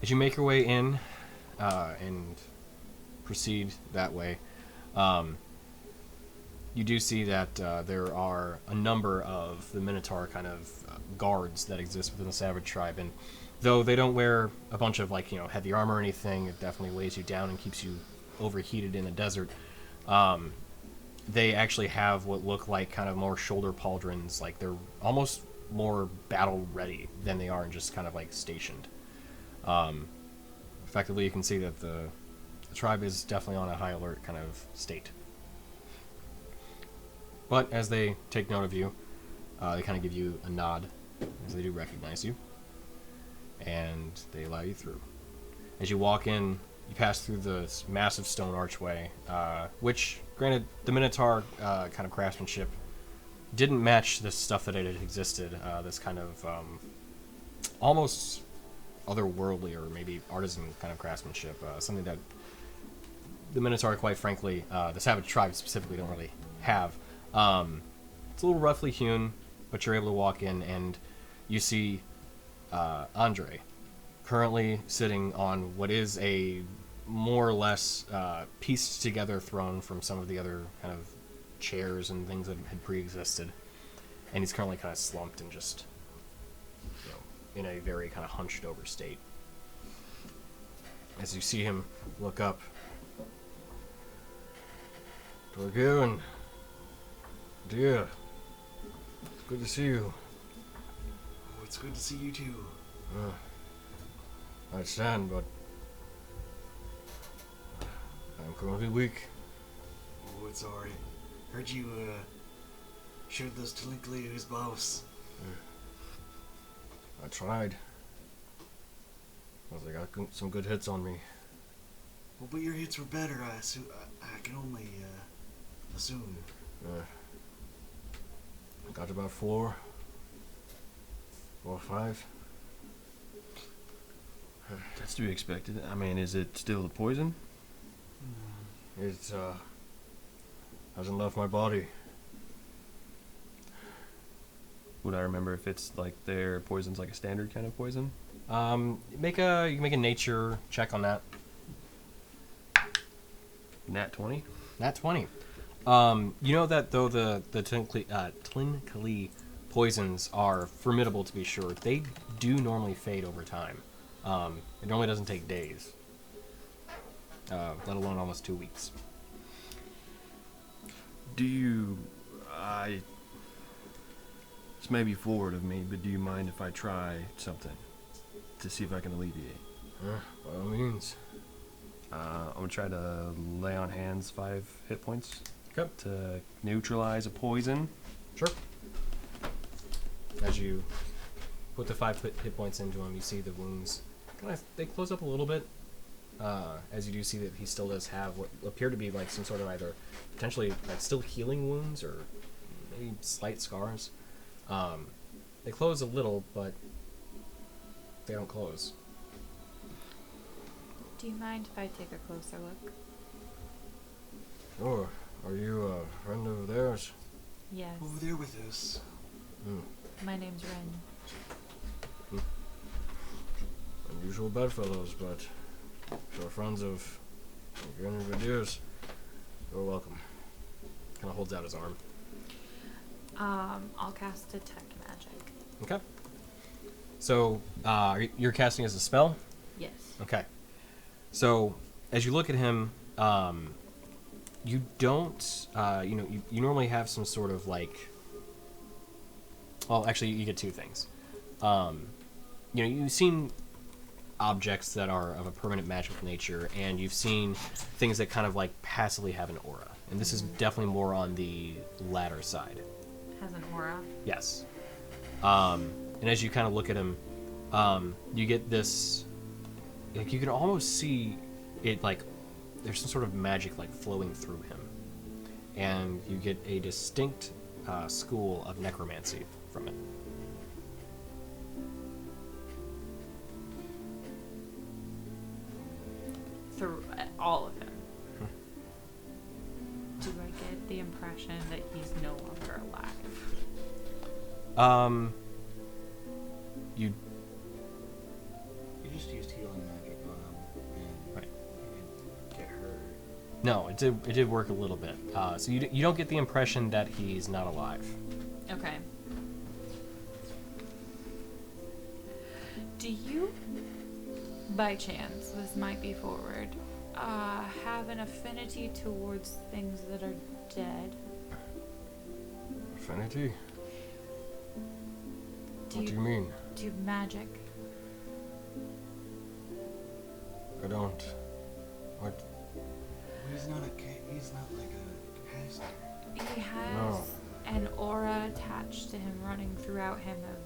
as you make your way in and proceed that way, you do see that there are a number of the Minotaur kind of guards that exist within the Savage tribe, and though they don't wear a bunch of heavy armor or anything, it definitely weighs you down and keeps you overheated in the desert. They actually have what look like kind of more shoulder pauldrons, like they're almost more battle ready than they are just kind of like stationed. Effectively, you can see that the tribe is definitely on a high alert kind of state. But as they take note of you, they kind of give you a nod, as they do recognize you, and they allow you through. As you walk in, you pass through this massive stone archway, which, granted, the Minotaur kind of craftsmanship didn't match this stuff that had existed. This kind of almost otherworldly or maybe artisan kind of craftsmanship. Something that the Minotaur, quite frankly, the Savage tribe specifically, don't really have. It's a little roughly hewn, but you're able to walk in and you see Andre currently sitting on what is a more or less pieced together throne from some of the other kind of chairs and things that had pre-existed, and he's currently kind of slumped and just, you know, in a very kind of hunched over state. As you see him look up, Torgil, dear, it's good to see you. Oh, it's good to see you too. I understand, but I'm currently weak. Oh, it's alright. Heard you showed those Talinkly his boss. I tried. They got some good hits on me. Well, but your hits were better, I can only assume. I got about 4 or 5. That's to be expected. I mean, is it still the poison? It hasn't left my body. Would I remember if it's like their poison's like a standard kind of poison? You can make a nature check on that. Nat 20? Nat 20. You know that though the Tlinkly poisons are formidable to be sure, they do normally fade over time. It normally doesn't take days, let alone almost 2 weeks. Do you... This may be forward of me, but do you mind if I try something to see if I can alleviate? By all means. I'm going to try to lay on hands 5 hit points. Okay. To neutralize a poison. Sure. As you put the 5 hit points into him, you see the wounds they close up a little bit. As you do see that he still does have what appear to be like some sort of either potentially like still healing wounds or maybe slight scars. They close a little, but they don't close. Do you mind if I take a closer look? Sure. Are you a friend of theirs? Yes. Over there with us. My name's Ren. Unusual bedfellows, but if you're friends of Grenadiers, you're welcome. Kind of holds out his arm. I'll cast Detect Magic. Okay. So, you're casting as a spell? Yes. Okay. So, as you look at him, you don't, you normally have some sort of like, well, actually, you get 2 things. You've seen objects that are of a permanent magical nature, and you've seen things that kind of like passively have an aura. And this is definitely more on the latter side. Has an aura. Yes. And as you kind of look at him, you get this, like you can almost see it like there's some sort of magic like flowing through him. And you get a distinct school of necromancy from it. Through all of him. Do I get the impression that he's no longer alive? You You just used healing magic on him, and right. he didn't get hurt. No, it did work a little bit. So you don't get the impression that he's not alive. Okay. Do you, by chance, this might be forward, have an affinity towards things that are dead? Affinity? What do you mean? Do you have magic? I don't. What? He's not like a caster. He has No. an aura attached to him, running throughout him of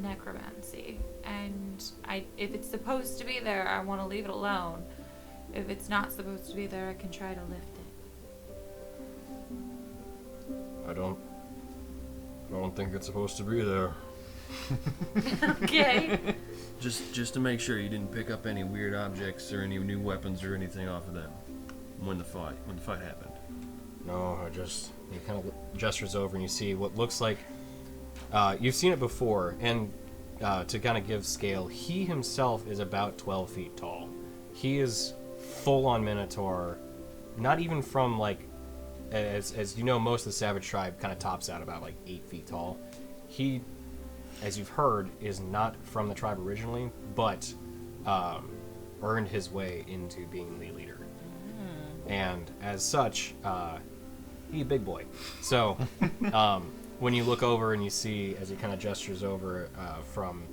necromancy. And if it's supposed to be there, I want to leave it alone. If it's not supposed to be there, I can try to lift it. I don't think it's supposed to be there. Okay. Just to make sure you didn't pick up any weird objects or any new weapons or anything off of them when the fight happened. No, he kind of gestures over and you see what looks like, you've seen it before, and to kind of give scale, he himself is about 12 feet tall. He is full-on minotaur, not even from, like, as you know, most of the Savage tribe kind of tops out about, like, 8 feet tall. He, as you've heard, is not from the tribe originally, but earned his way into being the leader. And as such, he's a big boy. So when you look over and you see, as he kind of gestures over from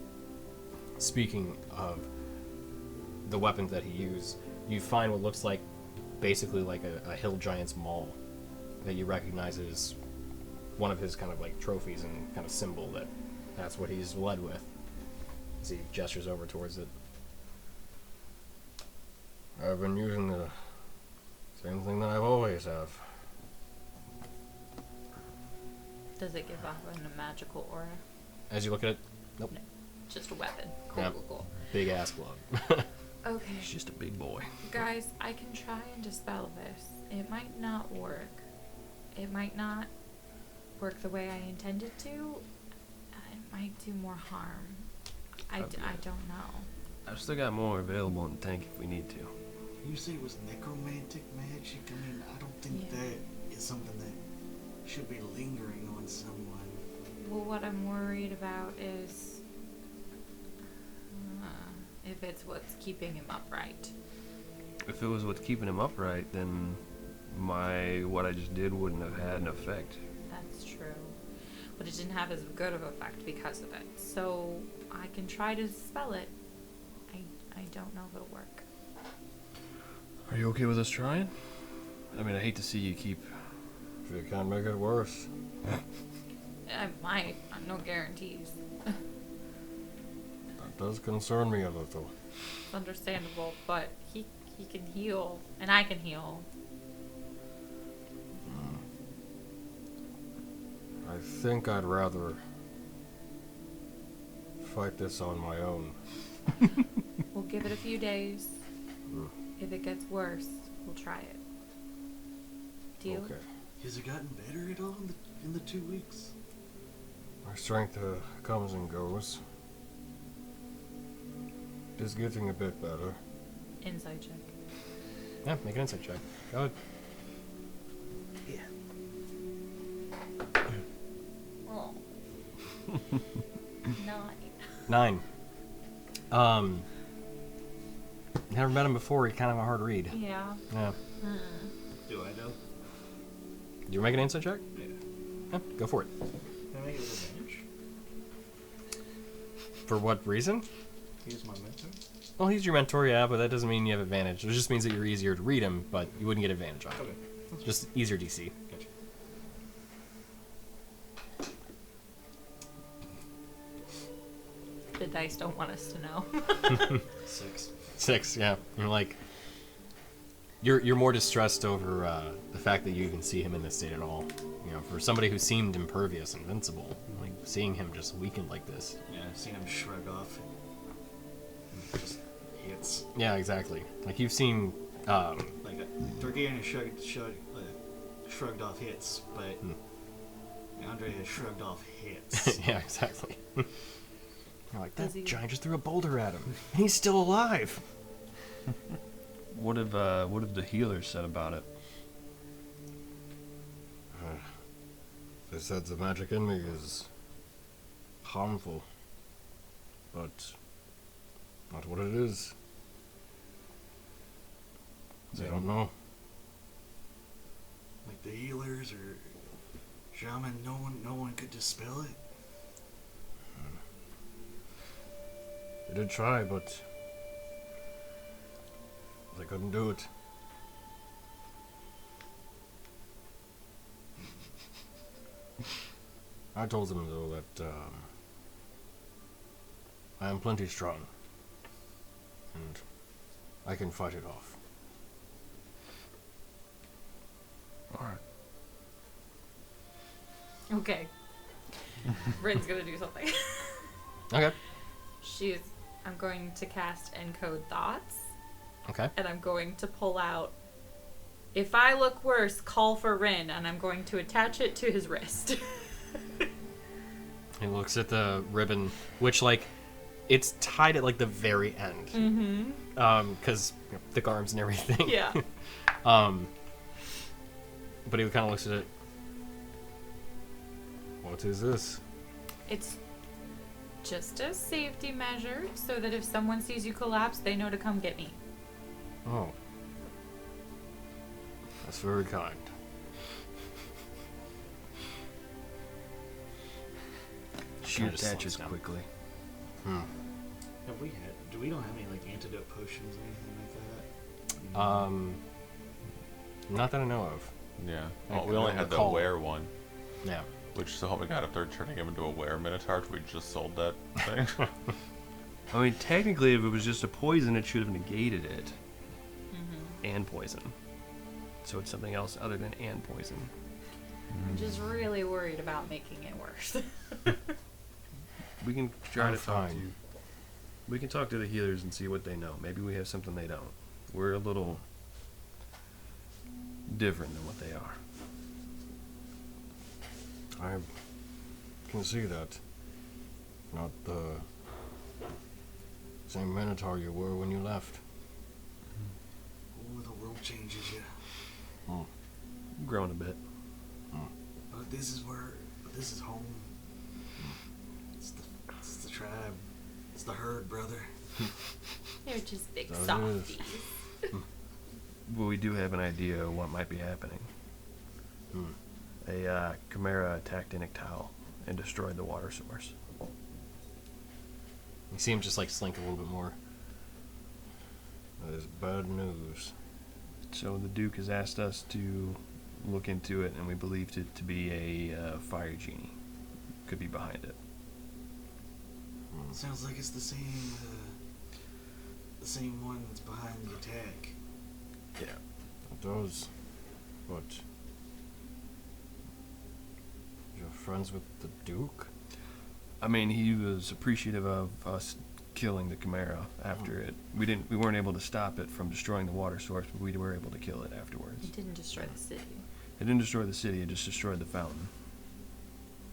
speaking of the weapons that he used, you find what looks like basically like a hill giant's maul that you recognize as one of his kind of like trophies and kind of symbol that's what he's led with. As he gestures over towards it. I've been using the same thing that I've always have. Does it give off a magical aura? As you look at it, nope. No, just a weapon. Cool, Yep. cool. Big ass glove. Okay. He's just a big boy. Guys, I can try and dispel this. It might not work. It might not work the way I intended to. It might do more harm. I don't know. I've still got more available in the tank if we need to. You say it was necromantic magic? I mean, I don't think Yeah. that is something that should be lingering on someone. Well, what I'm worried about is if it's what's keeping him upright. If it was what's keeping him upright, then what I just did wouldn't have had an effect. That's true. But it didn't have as good of an effect because of it. So I can try to dispel it. I don't know if it'll work. Are you okay with us trying? I mean, I hate to see you keep... If you can't make it worse. I might. No guarantees. That does concern me a little. It's understandable, but he can heal, and I can heal. I think I'd rather fight this on my own. We'll give it a few days. Mm. If it gets worse, we'll try it. Deal? Okay. Has it gotten better at all in the 2 weeks? My strength comes and goes. It is getting a bit better. Insight check. Yeah, make an insight check. Go ahead. Yeah. Oh. 9. 9. Never met him before. He's kind of a hard read. Yeah. Yeah. Do I know? You make an insight check? Yeah. Yeah, go for it. Can I make it with advantage? For what reason? He's my mentor. Well, he's your mentor, yeah, but that doesn't mean you have advantage. It just means that you're easier to read him, but you wouldn't get advantage on it. Okay. Just easier DC. Gotcha. The dice don't want us to know. 6. 6, yeah. You're like, you're more distressed over the fact that you even see him in this state at all. You know, for somebody who seemed impervious, invincible, like seeing him just weakened like this. Yeah, I've seen him shrug off. And just hits. Yeah, exactly. Like you've seen. Like Dorgian has shrugged off hits, but Andre has shrugged off hits. Yeah, exactly. You're like, that Does he- giant just threw a boulder at him, and he's still alive. What have the healers said about it? They said the magic in me is harmful, but not what it is. They don't know. Like the healers or shaman, no one could dispel it. They did try, but they couldn't do it. I told them, though, that I am plenty strong, and I can fight it off. Alright. Okay. Rin's gonna do something. Okay. I'm going to cast Encode Thoughts, Okay. and I'm going to pull out, if I look worse, call for Rin, and I'm going to attach it to his wrist. He looks at the ribbon, which, like, it's tied at, like, the very end. Mm-hmm. Because thick arms and everything. Yeah. But he kind of looks at it. What is this? It's just a safety measure so that if someone sees you collapse, they know to come get me. Oh. That's very kind. She Kinda just attaches slumps down. quickly. Have we had? We don't have any like antidote potions or anything like that. Not that I know of. Yeah. I Well, we only don't had the recall. were one, Yeah. which so help me God, if they're turning him into a were minotaur, we just sold that thing. I mean, technically, if it was just a poison, it should have negated it. And poison. So it's something else other than and poison. I'm just really worried about making it worse. We can try I'm to talk to fine. you. We can talk to the healers and see what they know. Maybe we have something they don't. We're a little different than what they are. I can see that. Not the same Minotaur you were when you left. Oh, the world changes you. Grown a bit. But this is home. It's the tribe. It's the herd, brother. They're just big That is. softies. But we do have an idea of what might be happening. A chimera attacked Inictau and destroyed the water source. You see him just like slink a little bit more. That is bad news. So the Duke has asked us to look into it, and we believed it to be a fire genie. Could be behind it. Sounds like it's the same one that's behind the attack. Yeah. It does. But you're friends with the Duke? I mean, he was appreciative of us killing the chimera after it. We weren't able to stop it from destroying the water source, but we were able to kill it afterwards. It didn't destroy the city. It didn't destroy the city; it just destroyed the fountain.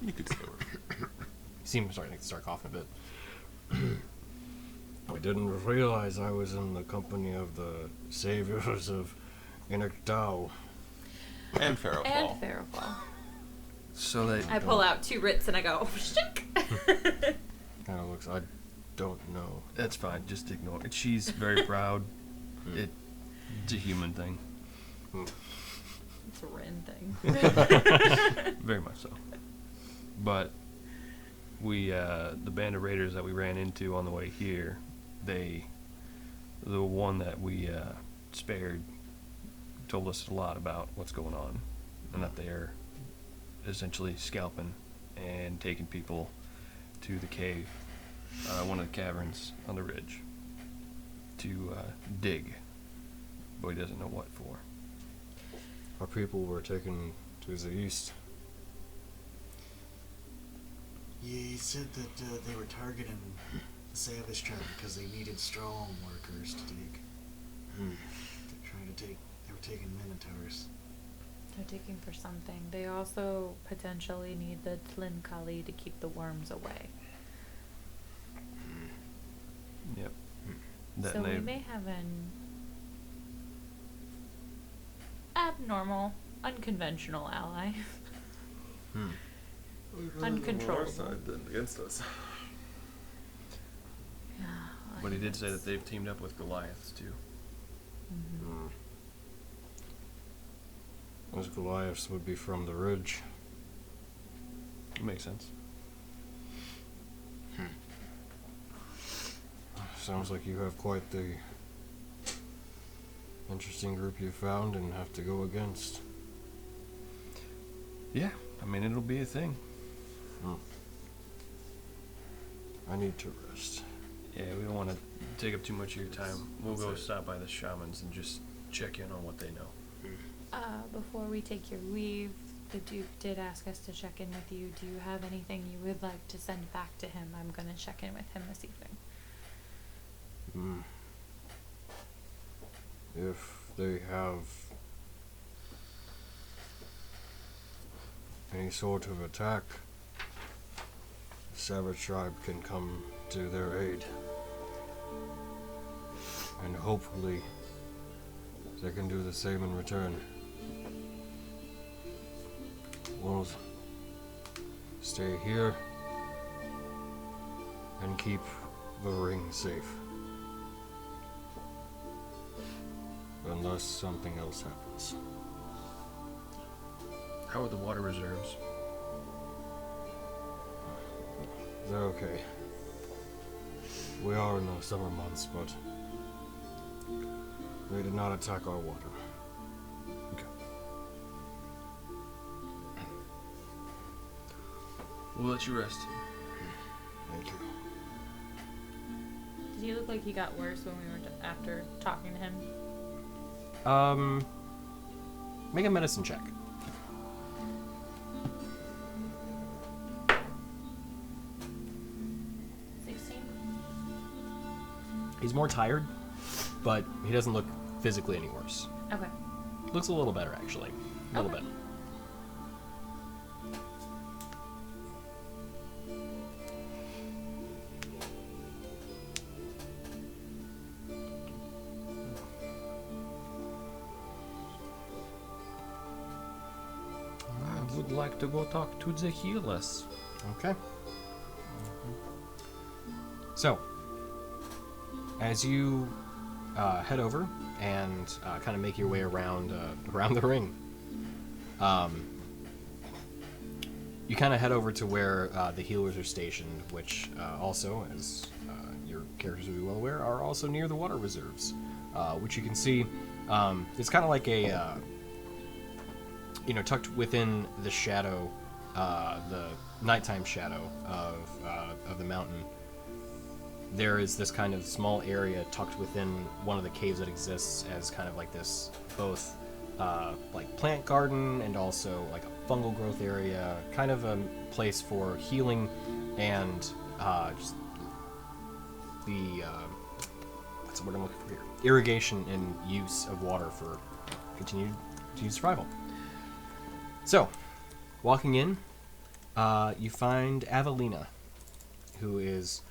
You could say we're You see him starting to start coughing a bit. I didn't realize I was in the company of the saviors of Inictau. and Pharaoh And Fall. Pharaoh Fall. So they. I pull out 2 writs and I go, shink! Kind of looks. I don't know. That's fine. Just ignore it. She's very proud. It's a human thing. It's a Rin thing. Very much so. But the band of raiders that we ran into on the way here, the one that we spared, told us a lot about what's going on, and that they're essentially scalping and taking people to the cave, one of the caverns on the ridge, to dig, but he doesn't know what for. Our people were taken to the east. Yeah, he said that they were targeting the Savage tribe because they needed strong workers to dig. They were taking minotaurs. They're digging for something. They also potentially need the Tlin Kali to keep the worms away. Yep. So we may have an abnormal, unconventional ally. Uncontrollable. On our side than against us. Yeah, But he did say that they've teamed up with Goliaths too. Those Goliaths would be from the ridge. Makes sense. Sounds like you have quite the interesting group you found and have to go against. Yeah, I mean, it'll be a thing. I need to rest. Yeah, we don't want to take up too much of your time. We'll go stop by the shamans and just check in on what they know. before we take your leave, The Duke did ask us to check in with you. Do you have anything you would like to send back to him? I'm gonna check in with him this evening. If they have any sort of attack, the Savage Tribe can come to their aid. And hopefully they can do the same in return. We'll stay here and keep the ring safe. Unless something else happens. How are the water reserves? They're okay. We are in the summer months, but they did not attack our water. Okay. We'll let you rest. Thank you. Did he look like he got worse when we were after talking to him? Make a medicine check. 16. He's more tired, but he doesn't look physically any worse. Okay. Looks a little better, actually. A little Okay. bit. I would like to go talk to the healers. Okay. So, as you head over and kind of make your way around around the ring, you kind of head over to where the healers are stationed, which also, as your characters will be well aware, are also near the water reserves, which you can see. It's kind of like a tucked within the shadow, the nighttime shadow of the mountain. There is this kind of small area tucked within one of the caves that exists as kind of like this, both like plant garden and also like a fungal growth area, kind of a place for healing and just the what's the word I'm looking for here? Irrigation and use of water for continued survival. So, walking in, you find Avelina, who is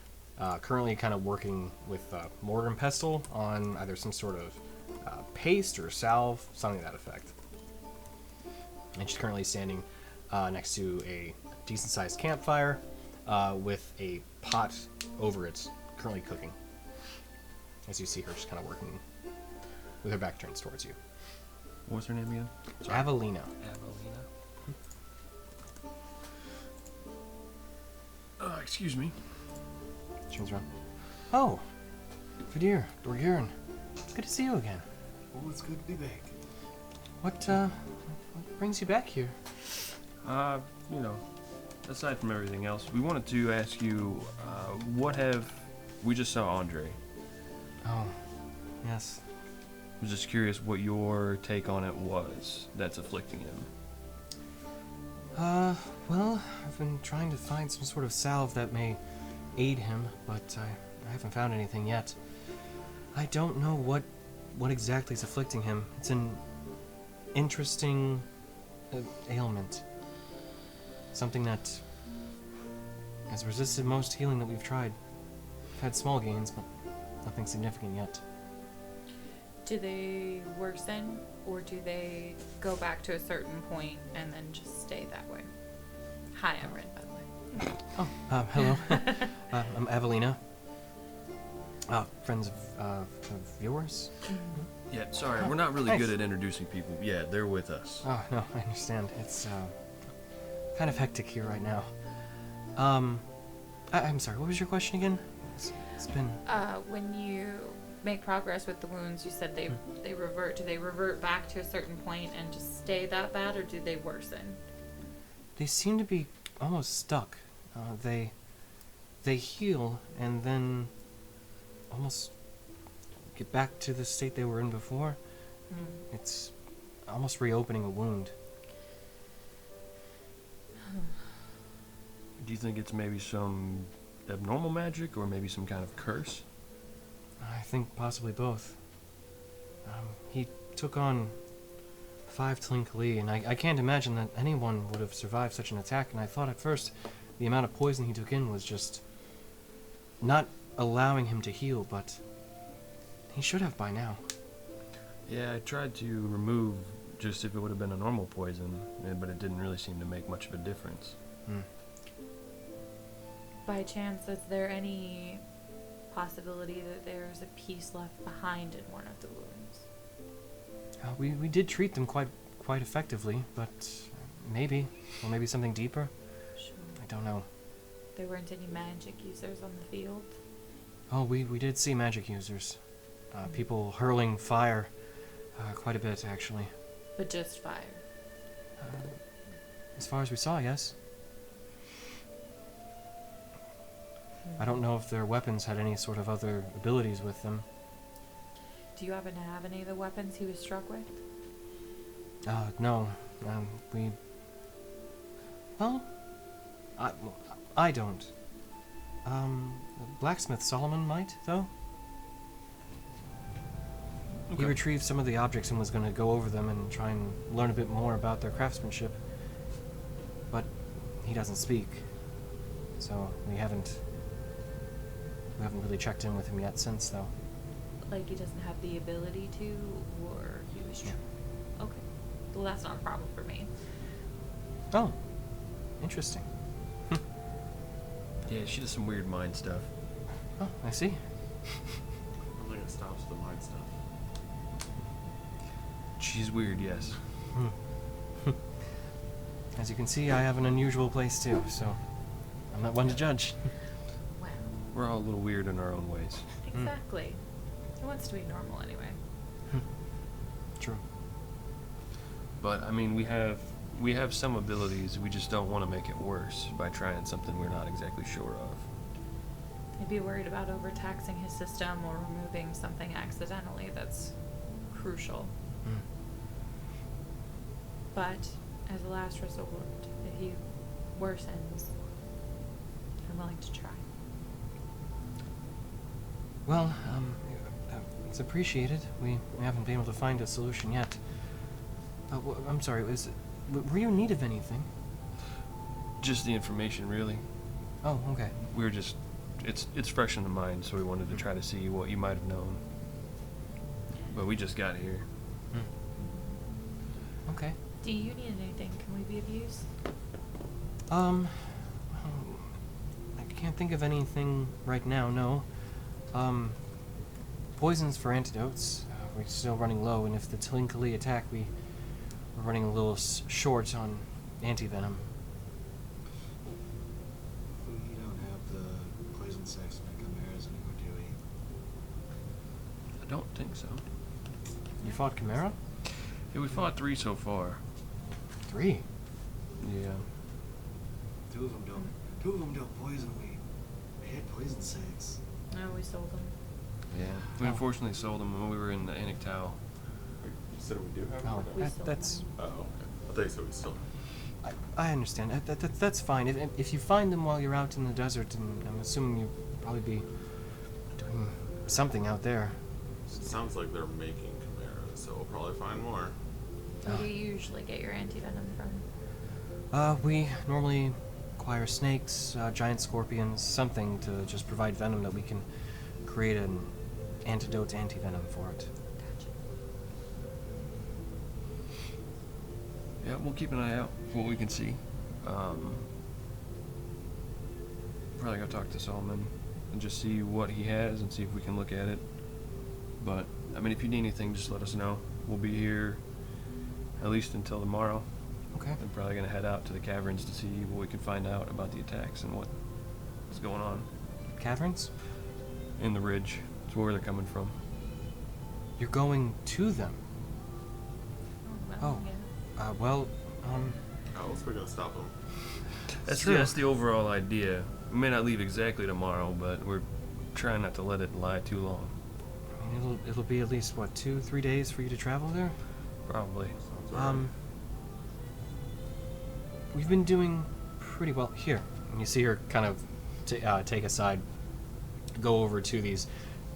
currently kind of working with mortar and pestle on either some sort of paste or salve, something to that effect. And she's currently standing next to a decent-sized campfire with a pot over it, currently cooking. As you see her just kind of working with her back turned towards you. What's her name again? Avelina. Avelina. Excuse me. Turns around. Oh, Vadir, Dorgirin. It's good to see you again. Oh, it's good to be back. What brings you back here? Aside from everything else, we wanted to ask you, we just saw Andre. Oh, yes. I was just curious what your take on it was that's afflicting him. Well, I've been trying to find some sort of salve that may aid him, but I haven't found anything yet. I don't know what exactly is afflicting him. It's an interesting ailment. Something that has resisted most healing that we've tried. We've had small gains, but nothing significant yet. Do they worsen, or do they go back to a certain point and then just stay that way? Hi, I'm Rin, by the way. Oh, hello. I'm Avelina. Friends of yours? Yeah, sorry, we're not really Nice. good at introducing people. Yeah, they're with us. Oh, no, I understand. It's kind of hectic here right now. I'm sorry, what was your question again? It's been... When you make progress with the wounds, you said they revert. Do they revert back to a certain point and just stay that bad, or do they worsen? They seem to be almost stuck. They heal and then almost get back to the state they were in before. It's almost reopening a wound. Do you think it's maybe some abnormal magic or maybe some kind of curse? I think possibly both. He took on 5 Tlinkli, and I can't imagine that anyone would have survived such an attack, and I thought at first the amount of poison he took in was just not allowing him to heal, but he should have by now. Yeah, I tried to remove just if it would have been a normal poison, but it didn't really seem to make much of a difference. By chance, is there any possibility that there's a piece left behind in one of the wounds? We did treat them quite effectively, but maybe something deeper. Sure. I don't know. There weren't any magic users on the field? Oh, we did see magic users. People hurling fire quite a bit, actually. But just fire? As far as we saw, yes. I don't know if their weapons had any sort of other abilities with them. Do you happen to have any of the weapons he was struck with? No. Well, I don't. Blacksmith Solomon might, though. He retrieved some of the objects and was going to go over them and try and learn a bit more about their craftsmanship. But he doesn't speak. So we haven't really checked in with him yet since, though. Like he doesn't have the ability to, or he was Okay. Well, that's not a problem for me. Oh, interesting. Yeah, she does some weird mind stuff. Oh, I see. I don't think it stops the mind stuff. She's weird, yes. As you can see, I have an unusual place too, so I'm not one to judge. Wow. We're all a little weird in our own ways. Exactly. Who wants to be normal anyway? True. But I mean, we have some abilities. We just don't want to make it worse by trying something we're not exactly sure of. I'd be worried about overtaxing his system or removing something accidentally that's crucial. But as a last resort, if he worsens, I'm willing to try. Well, it's appreciated. We haven't been able to find a solution yet. I'm sorry, were you in need of anything? Just the information, really. Oh, okay. We were just, it's fresh in the mind, so we wanted to try to see what you might have known. But we just got here. Okay. Do you need anything? Can we be of use? I can't think of anything right now, no. Poisons for antidotes. We're still running low, and if the Tlinkli attack, we're running a little short on anti-venom. We don't have the poison sex chimeras anymore, do we? I don't think so. You fought Chimera? Yeah, we fought 3 so far. 3? Yeah. Two of them don't poison. We had poison sex. No, we sold them. Yeah. We unfortunately sold them when we were in the Aniktal. Wait, you said we do have Oh, one? We sold that's... them. Oh, okay. I thought you said we still have. I understand. That's fine. If you find them while you're out in the desert, and I'm assuming you'll probably be doing something out there. It sounds like they're making chimeras, so we'll probably find more. Where do you usually get your anti-venom from? We normally acquire snakes, giant scorpions, something to just provide venom that we can create an antidote anti-venom for it. Gotcha. Yeah, we'll keep an eye out for what we can see. Probably go talk to Solomon and just see what he has and see if we can look at it. But, I mean, if you need anything, just let us know. We'll be here at least until tomorrow. Okay. I'm probably going to head out to the caverns to see what we can find out about the attacks and what's going on. Caverns? In the ridge. It's where they're coming from. You're going to them? Oh, well, Oh. How else are we gonna stop them? That's the overall idea. We may not leave exactly tomorrow, but we're trying not to let it lie too long. I mean, it'll be at least, what, 2-3 days for you to travel there? Probably. Sounds right. We've been doing pretty well. Here. And you see her kind of take aside, go over to these,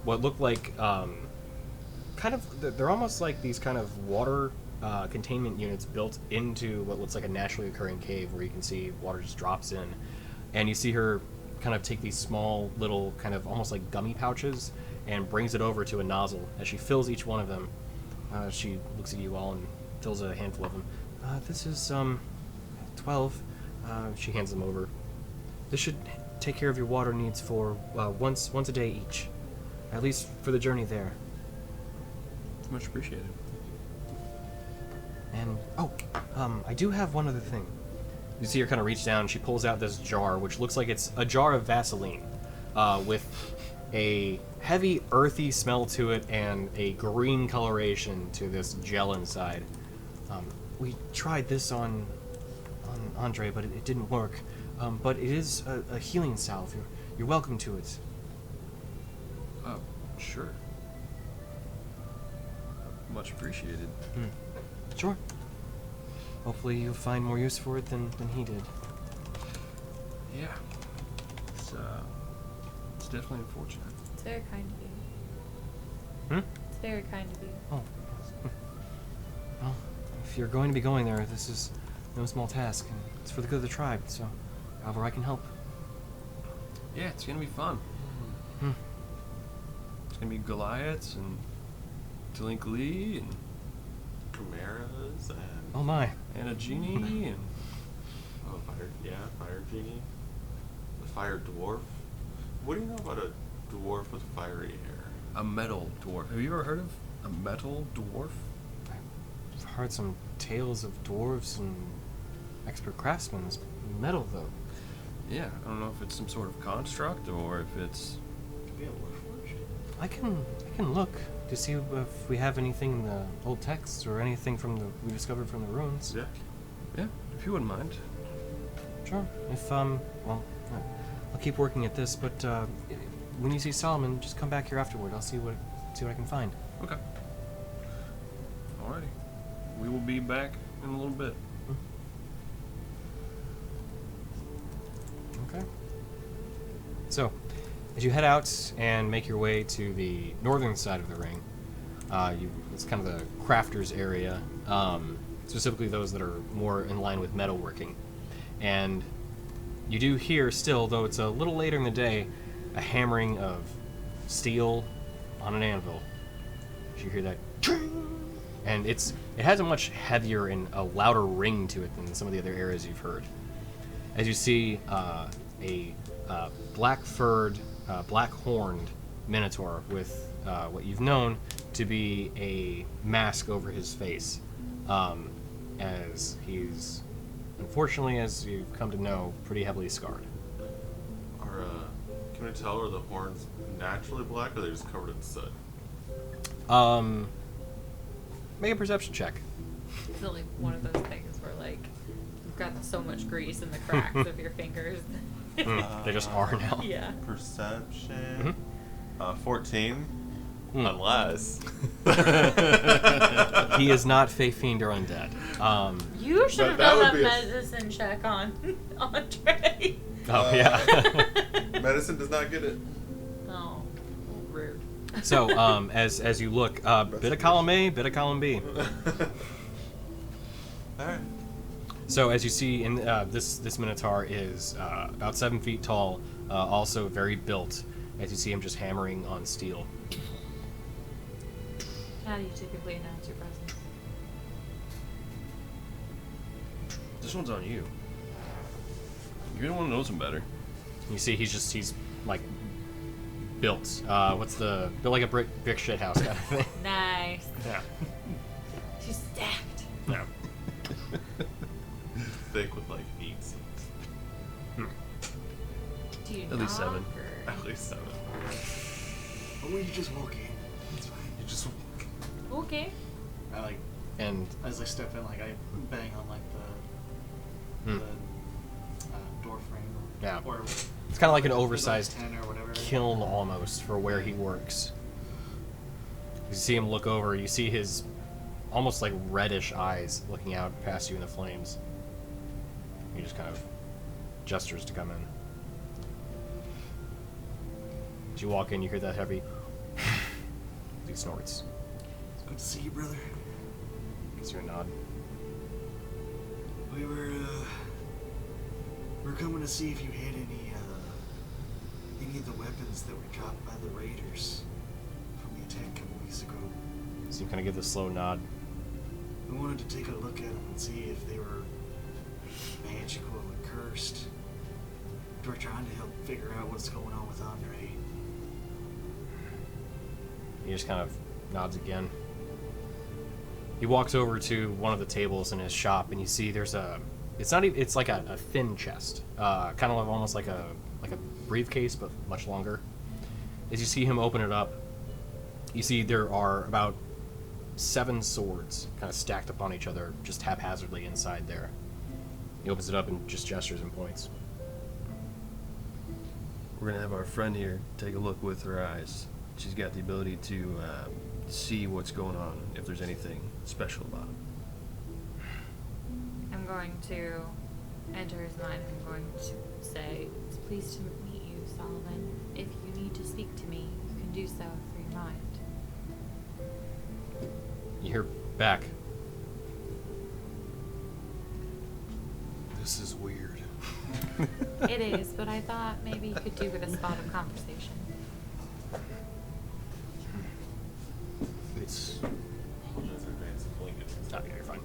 what look like, kind of, they're almost like these kind of water containment units built into what looks like a naturally occurring cave where you can see water just drops in. And you see her kind of take these small little kind of almost like gummy pouches and brings it over to a nozzle. As she fills each one of them, she looks at you all and fills a handful of them. This is 12. She hands them over. This should take care of your water needs for once a day each, at least for the journey there. Much appreciated. And I do have one other thing. You see her kind of reach down. She pulls out this jar, which looks like it's a jar of Vaseline, with a heavy, earthy smell to it and a green coloration to this gel inside. We tried this on Andre, but it didn't work. But it is a healing salve. You're welcome to it. Sure. Much appreciated. Sure. Hopefully you'll find more use for it than he did. Yeah. It's definitely unfortunate. It's very kind of you. It's very kind of you. Oh. Well, if you're going to be going there, this is no small task, and it's for the good of the tribe, so however I can help. Yeah, it's gonna be fun. It's gonna be Goliaths and Twinkly and Chimeras and Oh my. a genie and fire genie, the fire dwarf. What do you know about a dwarf with fiery hair? a metal dwarf. Have you ever heard of a metal dwarf? I've heard some tales of dwarves and expert craftsmen. Metal, though. Yeah, I don't know if it's some sort of construct or if it's. Could be a warforged. I can look to see if we have anything in the old texts or anything we discovered from the ruins. Yeah. Yeah, if you wouldn't mind. Sure. If well, I'll keep working at this. But when you see Solomon, just come back here afterward. I'll see what I can find. Okay. Alrighty. We will be back in a little bit. Okay. So, as you head out and make your way to the northern side of the ring, it's kind of the crafters area, specifically those that are more in line with metalworking. And you do hear still, though it's a little later in the day, a hammering of steel on an anvil. You hear that, and it has a much heavier and a louder ring to it than some of the other areas you've heard. As you see a black-furred, black-horned minotaur with what you've known to be a mask over his face, as he's, unfortunately, as you've come to know, pretty heavily scarred. Can we tell, are the horns naturally black or are they just covered in soot? Make a perception check. It's like one of those things where, like, you've got so much grease in the cracks of your fingers. They just are now. Yeah. Perception. 14. Unless. He is not Fey Fiend or undead. You should have that done would that be a- medicine check on Andre. Oh, yeah. Medicine does not get it. Oh, rude. So, as you look, bit of column A, bit of column B. Alright. So, as you see, in this Minotaur is about 7 feet tall, also very built, as you see him just hammering on steel. How do you typically announce your presence? This one's on you. You're the one who knows him better. You see, he's like built. Built like a brick shit house kind of thing. Nice. Yeah. She's stacked. Yeah. Thick with like 8 seats. Do you At least knock, 7. or- At least 7. Oh, you just walk in. It's fine. You just. Okay. I like And as I step in, like I bang on like the door frame. Yeah. Or it's kind of like an there's, oversized 10 or whatever. kiln almost for where he works. You see him look over. You see his almost like reddish eyes looking out past you in the flames. You just kind of gestures to come in. As you walk in, you hear that heavy. He snorts. It's good to see you, brother. Gives you a nod. We were coming to see if you had any of the weapons that were dropped by the raiders from the attack a couple weeks ago. So you kind of give the slow nod. We wanted to take a look at them and see if they were magical or cursed. We're trying to help figure out what's going on with Andre. He just kind of nods again. He walks over to one of the tables in his shop, and you see there's a. It's like a thin chest, kind of almost like a briefcase, but much longer. As you see him open it up, you see there are about 7 swords kind of stacked upon each other, just haphazardly inside there. He opens it up and just gestures and points. We're gonna have our friend here take a look with her eyes. She's got the ability to see what's going on, if there's anything special about it. I'm going to enter his mind. I'm going to say, it's pleased to meet you, Solomon. If you need to speak to me, you can do so through your mind. You hear back. This is weird. It is, but I thought maybe you could do with a spot of conversation. It's. Apologize in advance of blinking. Oh, yeah, you're fine.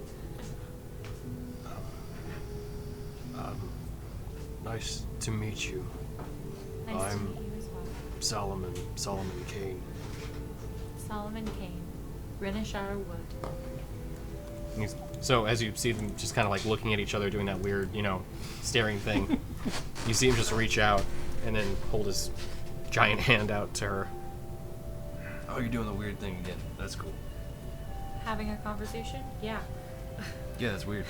Nice to meet you. Nice to I'm meet you as well. Solomon Kane. Solomon Kane, Renishar Wood. So as you see them just kind of like looking at each other, doing that weird, staring thing, you see him just reach out and then hold his giant hand out to her. Oh, you're doing the weird thing again. That's cool. Having a conversation? Yeah. Yeah, that's weird.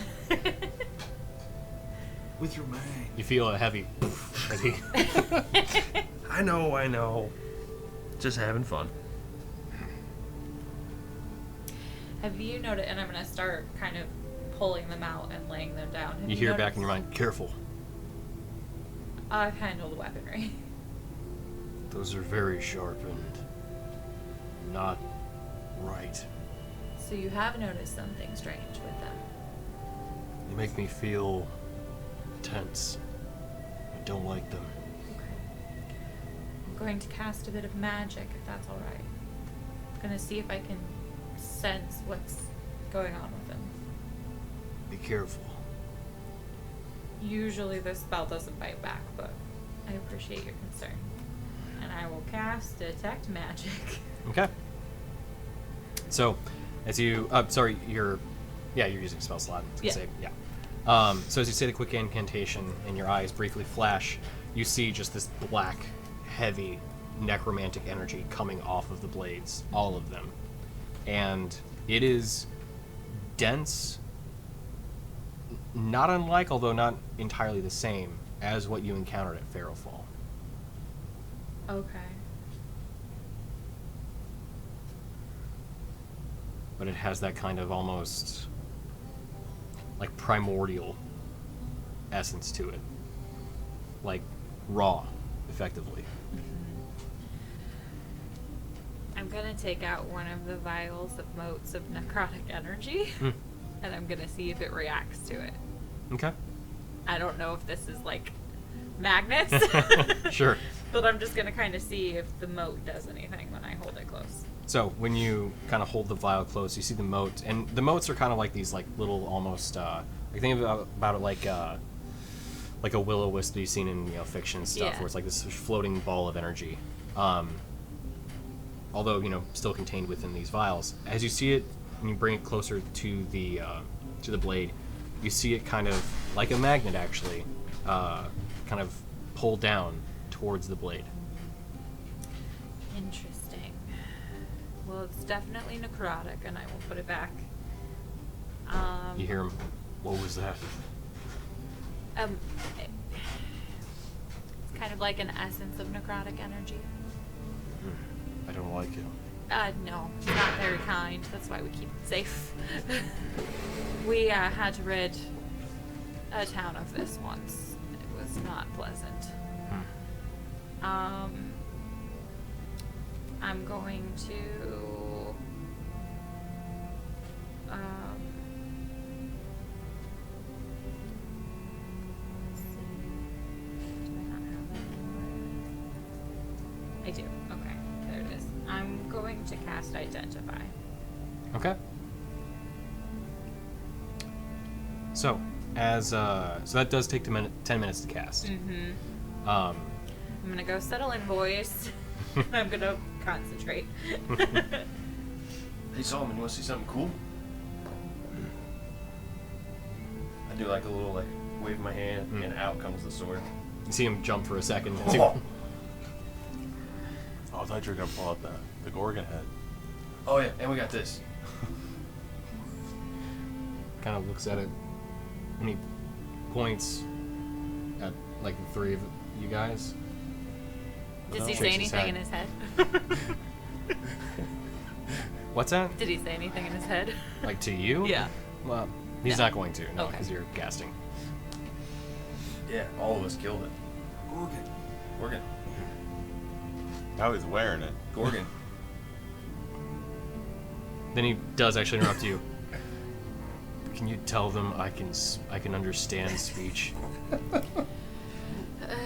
With your mind. You feel a heavy as he. I know. Just having fun. Have you noticed, and I'm going to start kind of pulling them out and laying them down. Have You hear back noticed- in your mind, careful. I've handled weaponry. Those are very sharp and not right. So you have noticed something strange with them. They make me feel tense. I don't like them. I'm going to cast a bit of magic, if that's alright. I'm going to see if I can sense what's going on with them. Be careful. Usually this spell doesn't bite back, but I appreciate your concern. And I will cast Detect Magic. Okay. So, as you, you're using a spell slot. I was gonna Yeah. say, yeah. So as you say the quick incantation and your eyes briefly flash, you see just this black, heavy, necromantic energy coming off of the blades, all of them. And it is dense, not unlike, although not entirely the same, as what you encountered at Pharaohfall. Okay. But it has that kind of almost like primordial essence to it. Like raw, effectively. I'm gonna take out one of the vials of motes of necrotic energy, and I'm gonna see if it reacts to it. Okay. I don't know if this is like magnets. Sure. But I'm just gonna kind of see if the mote does anything when I hold it close. So when you kind of hold the vial close, you see the mote, and the motes are kind of like these like little almost. I think about it like a will-o-wisp that you've seen in fiction and stuff, Yeah. where it's like this floating ball of energy. Although still contained within these vials. As you see it, when you bring it closer to the blade, you see it kind of like a magnet, actually, kind of pull down towards the blade. Interesting. Well, it's definitely necrotic, and I will put it back. You hear him. What was that? It's kind of like an essence of necrotic energy. I don't like it. No, it's not very kind. That's why we keep it safe. We had to rid a town of this once. It was That's not pleasant. I'm going to let's see. Do I not have that anywhere? I do. Okay, there it is. I'm going to cast Identify. Okay. So, so that does take 10 minutes to cast. Mm-hmm. Um, I'm gonna go settle in, boys. I'm gonna concentrate. Hey Solomon, you want to see something cool? I do like a little wave my hand, and out comes the sword. you see him jump for a second. Oh. Oh, I thought you were gonna pull out the Gorgon head. Oh yeah, and we got this. Kind of looks at it, and he points at like the three of you guys. Does he Shakes say his anything head. in his head? What's that? Did he say anything in his head? Like to you? Yeah. Well, he's No. not going to, no, Okay. because you're casting. Yeah, all of us killed it. Gorgon. Now he's wearing it. Gorgon. Then he does actually interrupt you. Can you tell them I can understand speech?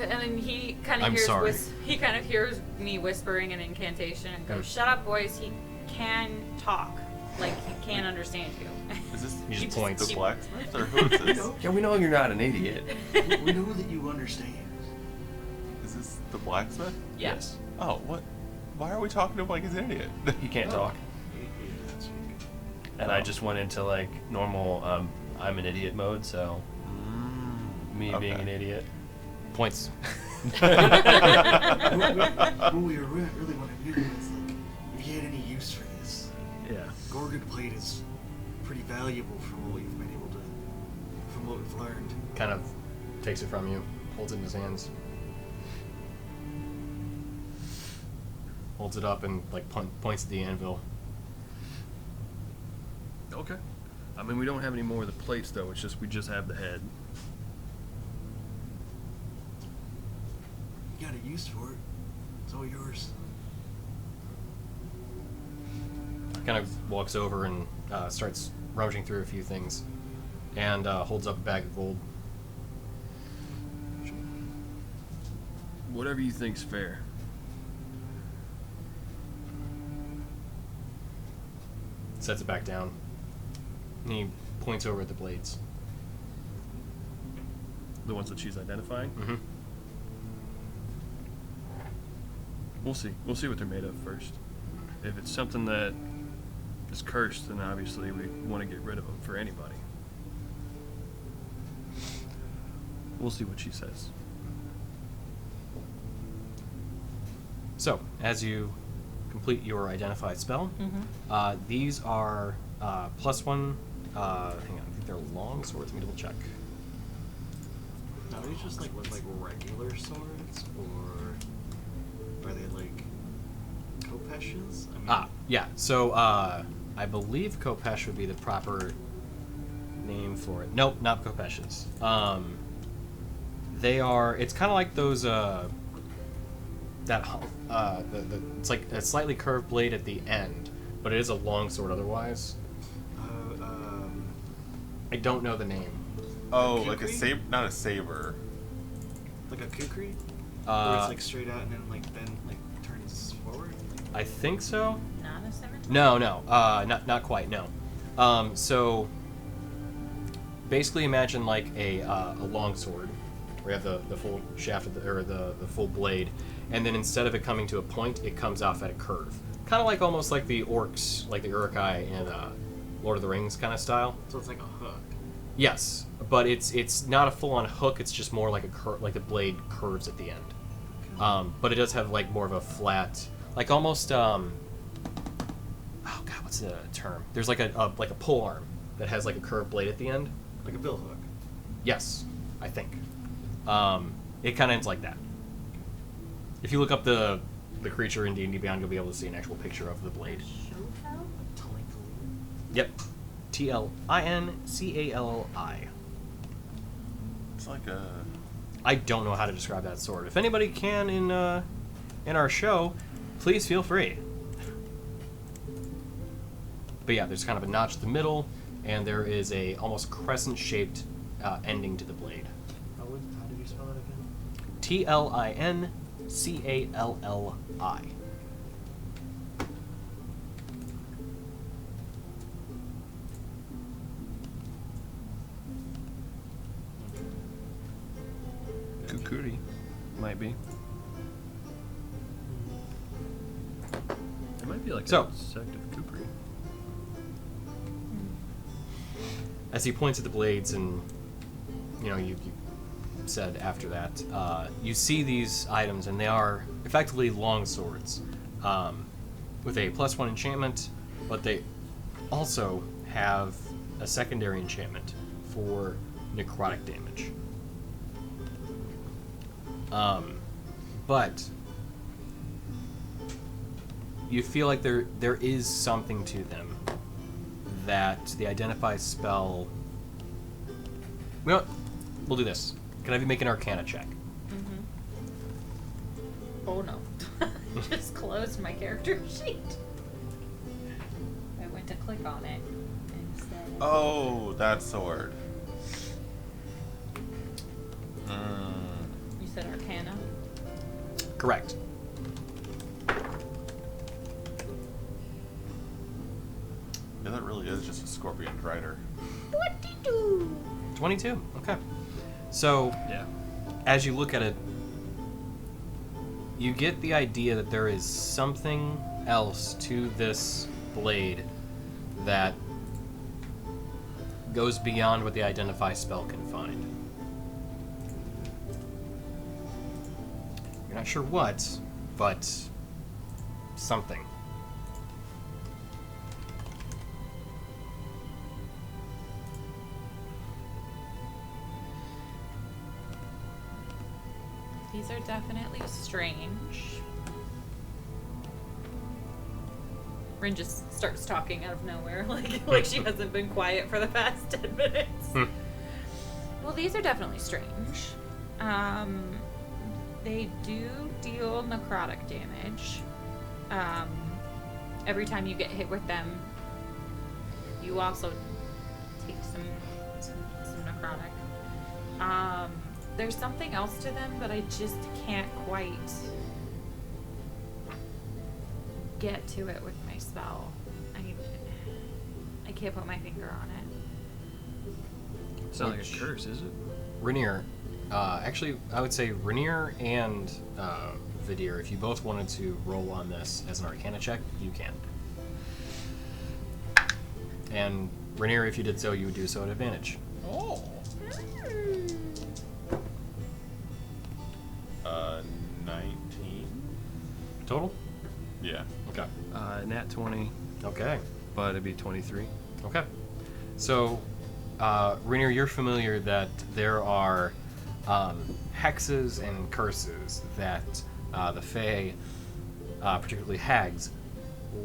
And then he kind of I'm hears sorry. he kind of hears me whispering an incantation and goes, Mm. "Shut up, boys. He can talk. Like he can understand you." Is this He just points. the blacksmith or who is this? Yeah, we know you're not an idiot. We know that you understand. Is this the blacksmith? Yes. Oh, what? Why are we talking to him like he's an idiot? He can't talk. That's right. And I just went into normal I'm an idiot mode, so me being Okay. an idiot. Points. What we really want to do is if you had any use for this, Yeah. Gorgon plate is pretty valuable from what we've been able to, from what we've learned. Kind of takes it from you, holds it in his hands. Holds it up and points at the anvil. Okay. I mean, we don't have any more of the plates though. It's just we just have the head. You got a use for it. It's all yours. Kind of walks over and starts rummaging through a few things, and holds up a bag of gold. Whatever you think's fair. Sets it back down. And he points over at the blades. The ones that she's identifying. Mm-hmm. We'll see. We'll see what they're made of first. If it's something that is cursed, then obviously we want to get rid of them for anybody. We'll see what she says. So, as you complete your identified spell, these are +1. Hang on, I think they're long swords. Let me double check. Are these just like regular swords, or are they like kopeshes? I mean, Yeah. So, I believe Kopesh would be the proper name for it. Nope, not Kopeshes. They are. It's kind of like those. It's like a slightly curved blade at the end, but it is a long sword otherwise. I don't know the name. Oh, like a Kukri? saber, not a saber. like a kukri, where Uh, it's like straight out and then turns forward. I think so. Not a scimitar? No, not quite. No. So basically, imagine like a long sword, where you have the full shaft of the full blade, and then instead of it coming to a point, it comes off at a curve, kind of like almost like the orcs, like the Uruk-hai in Lord of the Rings kind of style. So it's like a hook. Yes, but it's not a full-on hook. It's just more like like the blade curves at the end. But it does have like more of a flat, like almost oh god, what's the term? There's like a pole arm that has like a curved blade at the end. Like a bill hook. Yes, I think. It kind of ends like that. If you look up the creature in D&D Beyond, you'll be able to see an actual picture of the blade. Yep. Tlincali. It's like a I don't know how to describe that sword. If anybody can in our show, please feel free. But yeah, there's kind of a notch in the middle, and there is a almost crescent-shaped ending to the blade. How did you spell that again? Tlincalli. Kukuri. Might be. It might be like So- a sect of Kukuri. As he points at the blades, and you said after that, you see these items, and they are effectively long swords with a +1 enchantment, but they also have a secondary enchantment for necrotic damage. But you feel like there is something to them that the identify spell. We'll do this. Can I have you make an Arcana check? Oh no. Just closed my character sheet. I went to click on it instead. Oh, that sword. You said Arcana? Correct. Yeah, that really is just a scorpion rider. 22! 22. Okay. So Yeah. as you look at it, you get the idea that there is something else to this blade that goes beyond what the identify spell can find. You're not sure what, but something. These are definitely strange. Rin just starts talking out of nowhere, like she hasn't been quiet for the past 10 minutes. Well, these are definitely strange. They do deal necrotic damage. Every time you get hit with them, you also take some necrotic. There's something else to them, but I just can't quite get to it with my spell. I can't put my finger on it. It's not like a curse, is it? Rainier, actually, I would say Rainier and Vidir, if you both wanted to roll on this as an Arcana check, you can. And Rainier, if you did so, you would do so at advantage. Oh. 19. Total? Yeah. Okay. Nat 20, Okay. but it'd be 23. Okay. So, Rainier, you're familiar that there are hexes and curses that the Fae, particularly hags,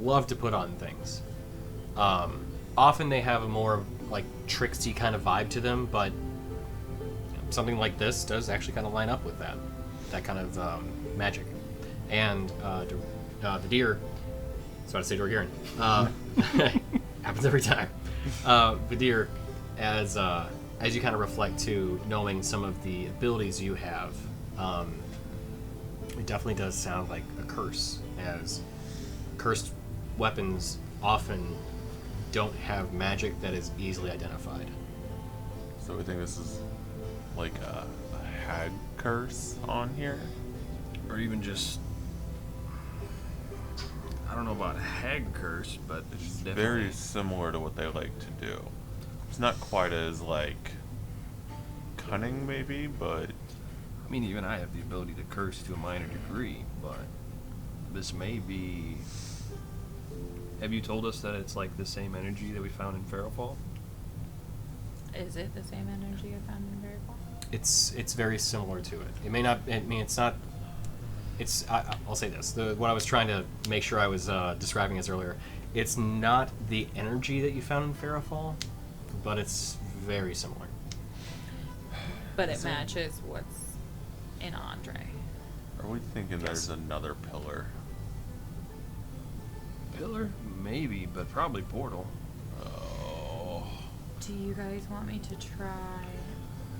love to put on things. Often they have a more like tricksy kind of vibe to them, but something like this does actually kind of line up with that kind of magic. And the deer, I was about to say Dorgirin, happens every time. Vidir, as you kind of reflect to knowing some of the abilities you have, it definitely does sound like a curse, as cursed weapons often don't have magic that is easily identified. So we think this is like a hag curse on here? Or even just, I don't know about hag curse, but It's definitely very similar to what they like to do. It's not quite as like cunning maybe, but I mean, even I have the ability to curse to a minor degree, but this may be. Have you told us that it's like the same energy that we found in Ferrofall? Is it the same energy I found in Variable? It's very similar to it. It may not. I mean, it's not. It's. I'll say this. What I was trying to make sure I was describing as earlier. It's not the energy that you found in Ferrofall, but it's very similar. But it matches what's in Andre. Are we thinking there's another pillar? Pillar? Maybe, but probably portal. Oh. Do you guys want me to try?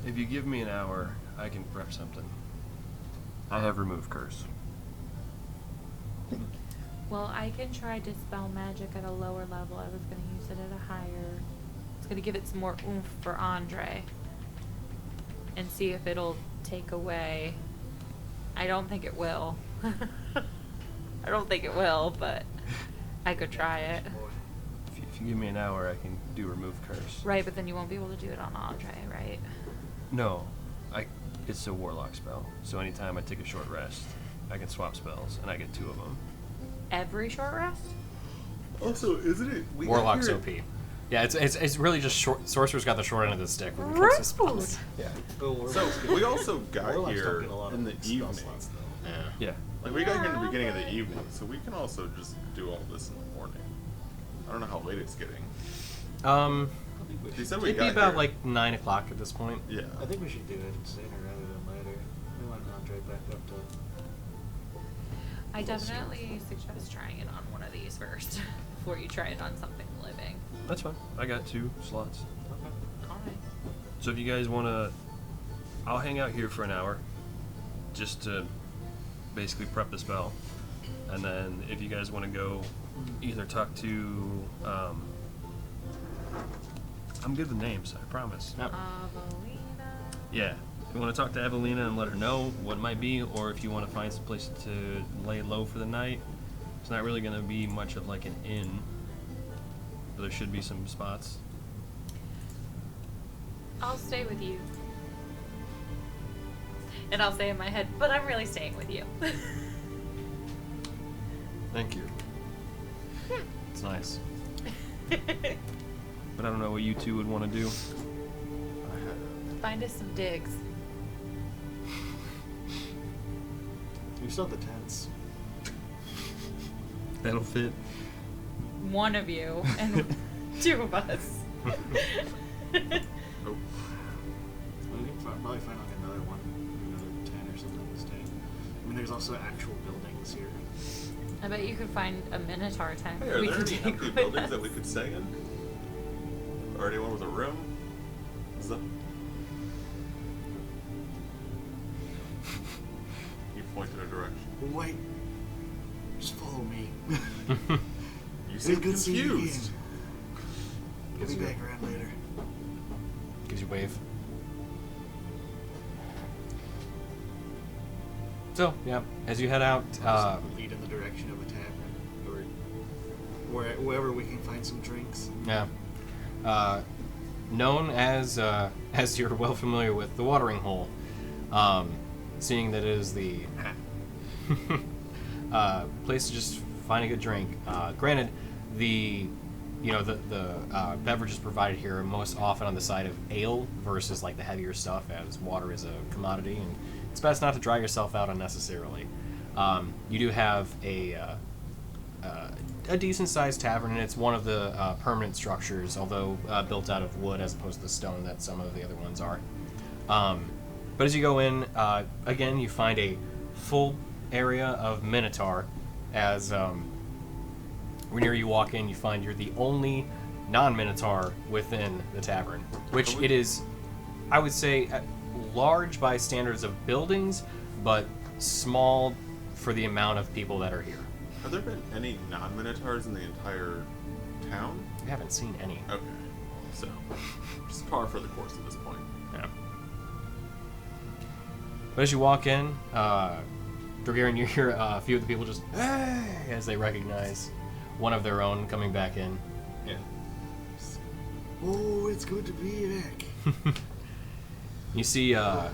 If you give me an hour, I can prep something. I have remove curse. Well, I can try dispel magic at a lower level. I was going to use it at a higher. It's going to give it some more oomph for Andre. And see if it'll take away. I don't think it will. I don't think it will, but I could try it. If you give me an hour, I can do remove curse. Right, but then you won't be able to do it on Andre, right? No, it's a warlock spell. So anytime I take a short rest, I can swap spells, and I get 2 of them. Every short rest? Also, isn't it? Warlock's OP. Yeah, it's really just short. Sorcerer's got the short end of the stick when it comes to spells. Yeah. So we also got Warlocks don't here get a lot in the of spell evening. slots, though. Yeah. Yeah. Like we got here in the beginning of the evening, so we can also just do all this in the morning. I don't know how late it's getting. He said we It'd got be about here. like 9 o'clock at this point. Yeah. I think we should do it sooner rather than later. We want Andre back up to. I definitely suggest trying it on one of these first before you try it on something living. That's fine. I got 2 slots. Alright. So if you guys want to, I'll hang out here for an hour, just to basically prep the spell, and then if you guys want to go, either talk to, I'm good with names, I promise. Yep. Avelina. Yeah. If you want to talk to Evelina and let her know what it might be, or if you want to find some place to lay low for the night, it's not really going to be much of like an inn, but there should be some spots. I'll stay with you. And I'll say in my head, but I'm really staying with you. Thank you. It's nice. But I don't know what you two would want to do. Find us some digs. We still have the tents. That'll fit. One of you and 2 of us. Oh. We can probably find like another one, another tent or something to stay. I mean, there's also actual buildings here. I bet you could find a minotaur tent. Hey, are we there could any take empty with buildings us. that we could stay in? Or anyone with a room? Is that... He pointed a direction. Wait. Just follow me. You It's seem good seeing you confused. again. We'll be back around later. Gives you a wave. So, yeah, as you head out, Lead in the direction of a tavern, or wherever we can find some drinks. yeah, known as you're well familiar with, the Watering Hole, seeing that it is the place to just find a good drink. Granted, the beverages provided here are most often on the side of ale versus like the heavier stuff, as water is a commodity, and it's best not to dry yourself out unnecessarily. You do have a decent-sized tavern, and it's one of the permanent structures, although built out of wood as opposed to the stone that some of the other ones are. But as you go in, again, you find a full area of minotaur. As whenever you walk in, you find you're the only non-minotaur within the tavern, which it is, I would say, large by standards of buildings, but small for the amount of people that are here. Have there been any non-minotaurs in the entire town? We haven't seen any. Okay. So, just par for the course at this point. Yeah. But as you walk in, Dorgarian, you hear a few of the people just, hey, as they recognize one of their own coming back in. Yeah. Oh, it's good to be back. You see a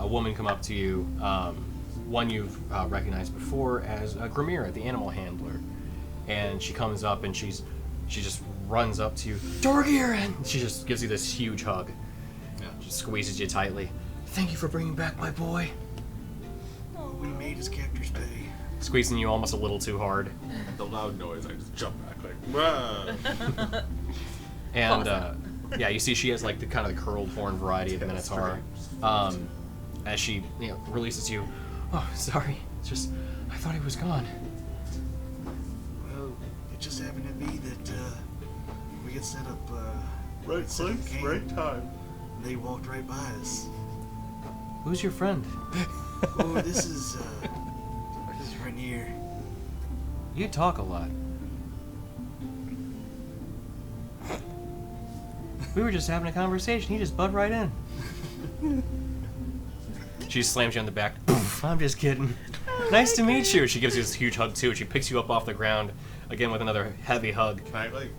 woman come up to you, one you've recognized before as Grimira, the animal handler, and she comes up and she just runs up to you, Dorgarian! She just gives you this huge hug. Yeah. She squeezes you tightly. Thank you for bringing back my boy. We made his captor's pay. Squeezing you almost a little too hard. The loud noise, I just jump back like, "Wah!" And yeah, you see she has like the kind of the curled horn variety of Yeah, minotaur. as she releases you. Oh, sorry. It's just I thought he was gone. Well, it just happened to be that we get set up. Right set up place, camp. right time. They walked right by us. Who's your friend? Oh, this is Rainier. You talk a lot. We were just having a conversation. He just butt right in. She slams you on the back. I'm just kidding. Nice to meet you. She gives you this huge hug too. She picks you up off the ground again with another heavy hug. Can I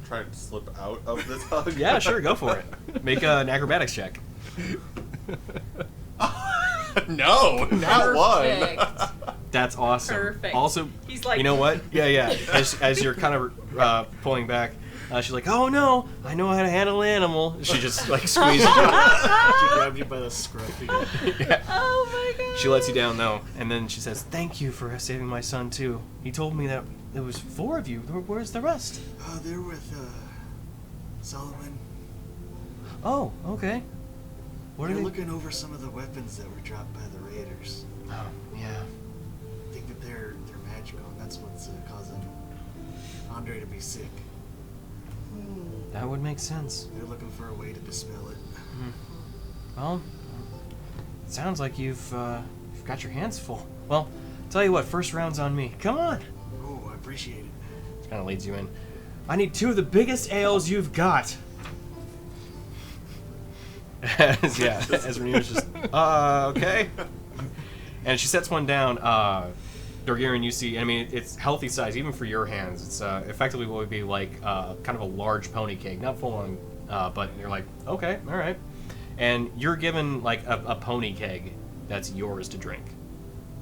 try to slip out of this hug? Yeah, sure, go for it. Make an acrobatics check. No, not one. That's awesome. Perfect. Also, He's like, you know what? Yeah. As you're kind of pulling back, she's like, "Oh no, I know how to handle an animal." She just like squeezes you. She grabbed you by the scruffy. Yeah. Oh my god. She lets you down though, and then she says, "Thank you for saving my son too. He told me that there was 4 of you. Where's the rest?" They're with Solomon. Oh, okay. What are They're they? looking over some of the weapons that were dropped by the raiders. Oh, yeah. I think that they're magical, and that's what's causing Andre to be sick. That would make sense. They're looking for a way to dispel it. Well, it sounds like you've got your hands full. Well, tell you what, first round's on me. Come on. Oh, I appreciate it. Kind of leads you in. I need 2 of the biggest ales you've got. as Rainier's just, okay. And she sets one down. Dorgiran, you see, I mean, it's healthy size, even for your hands. It's effectively what would be like kind of a large pony cake. Not full on, but you're like, okay, all right. And you're given like a pony keg that's yours to drink.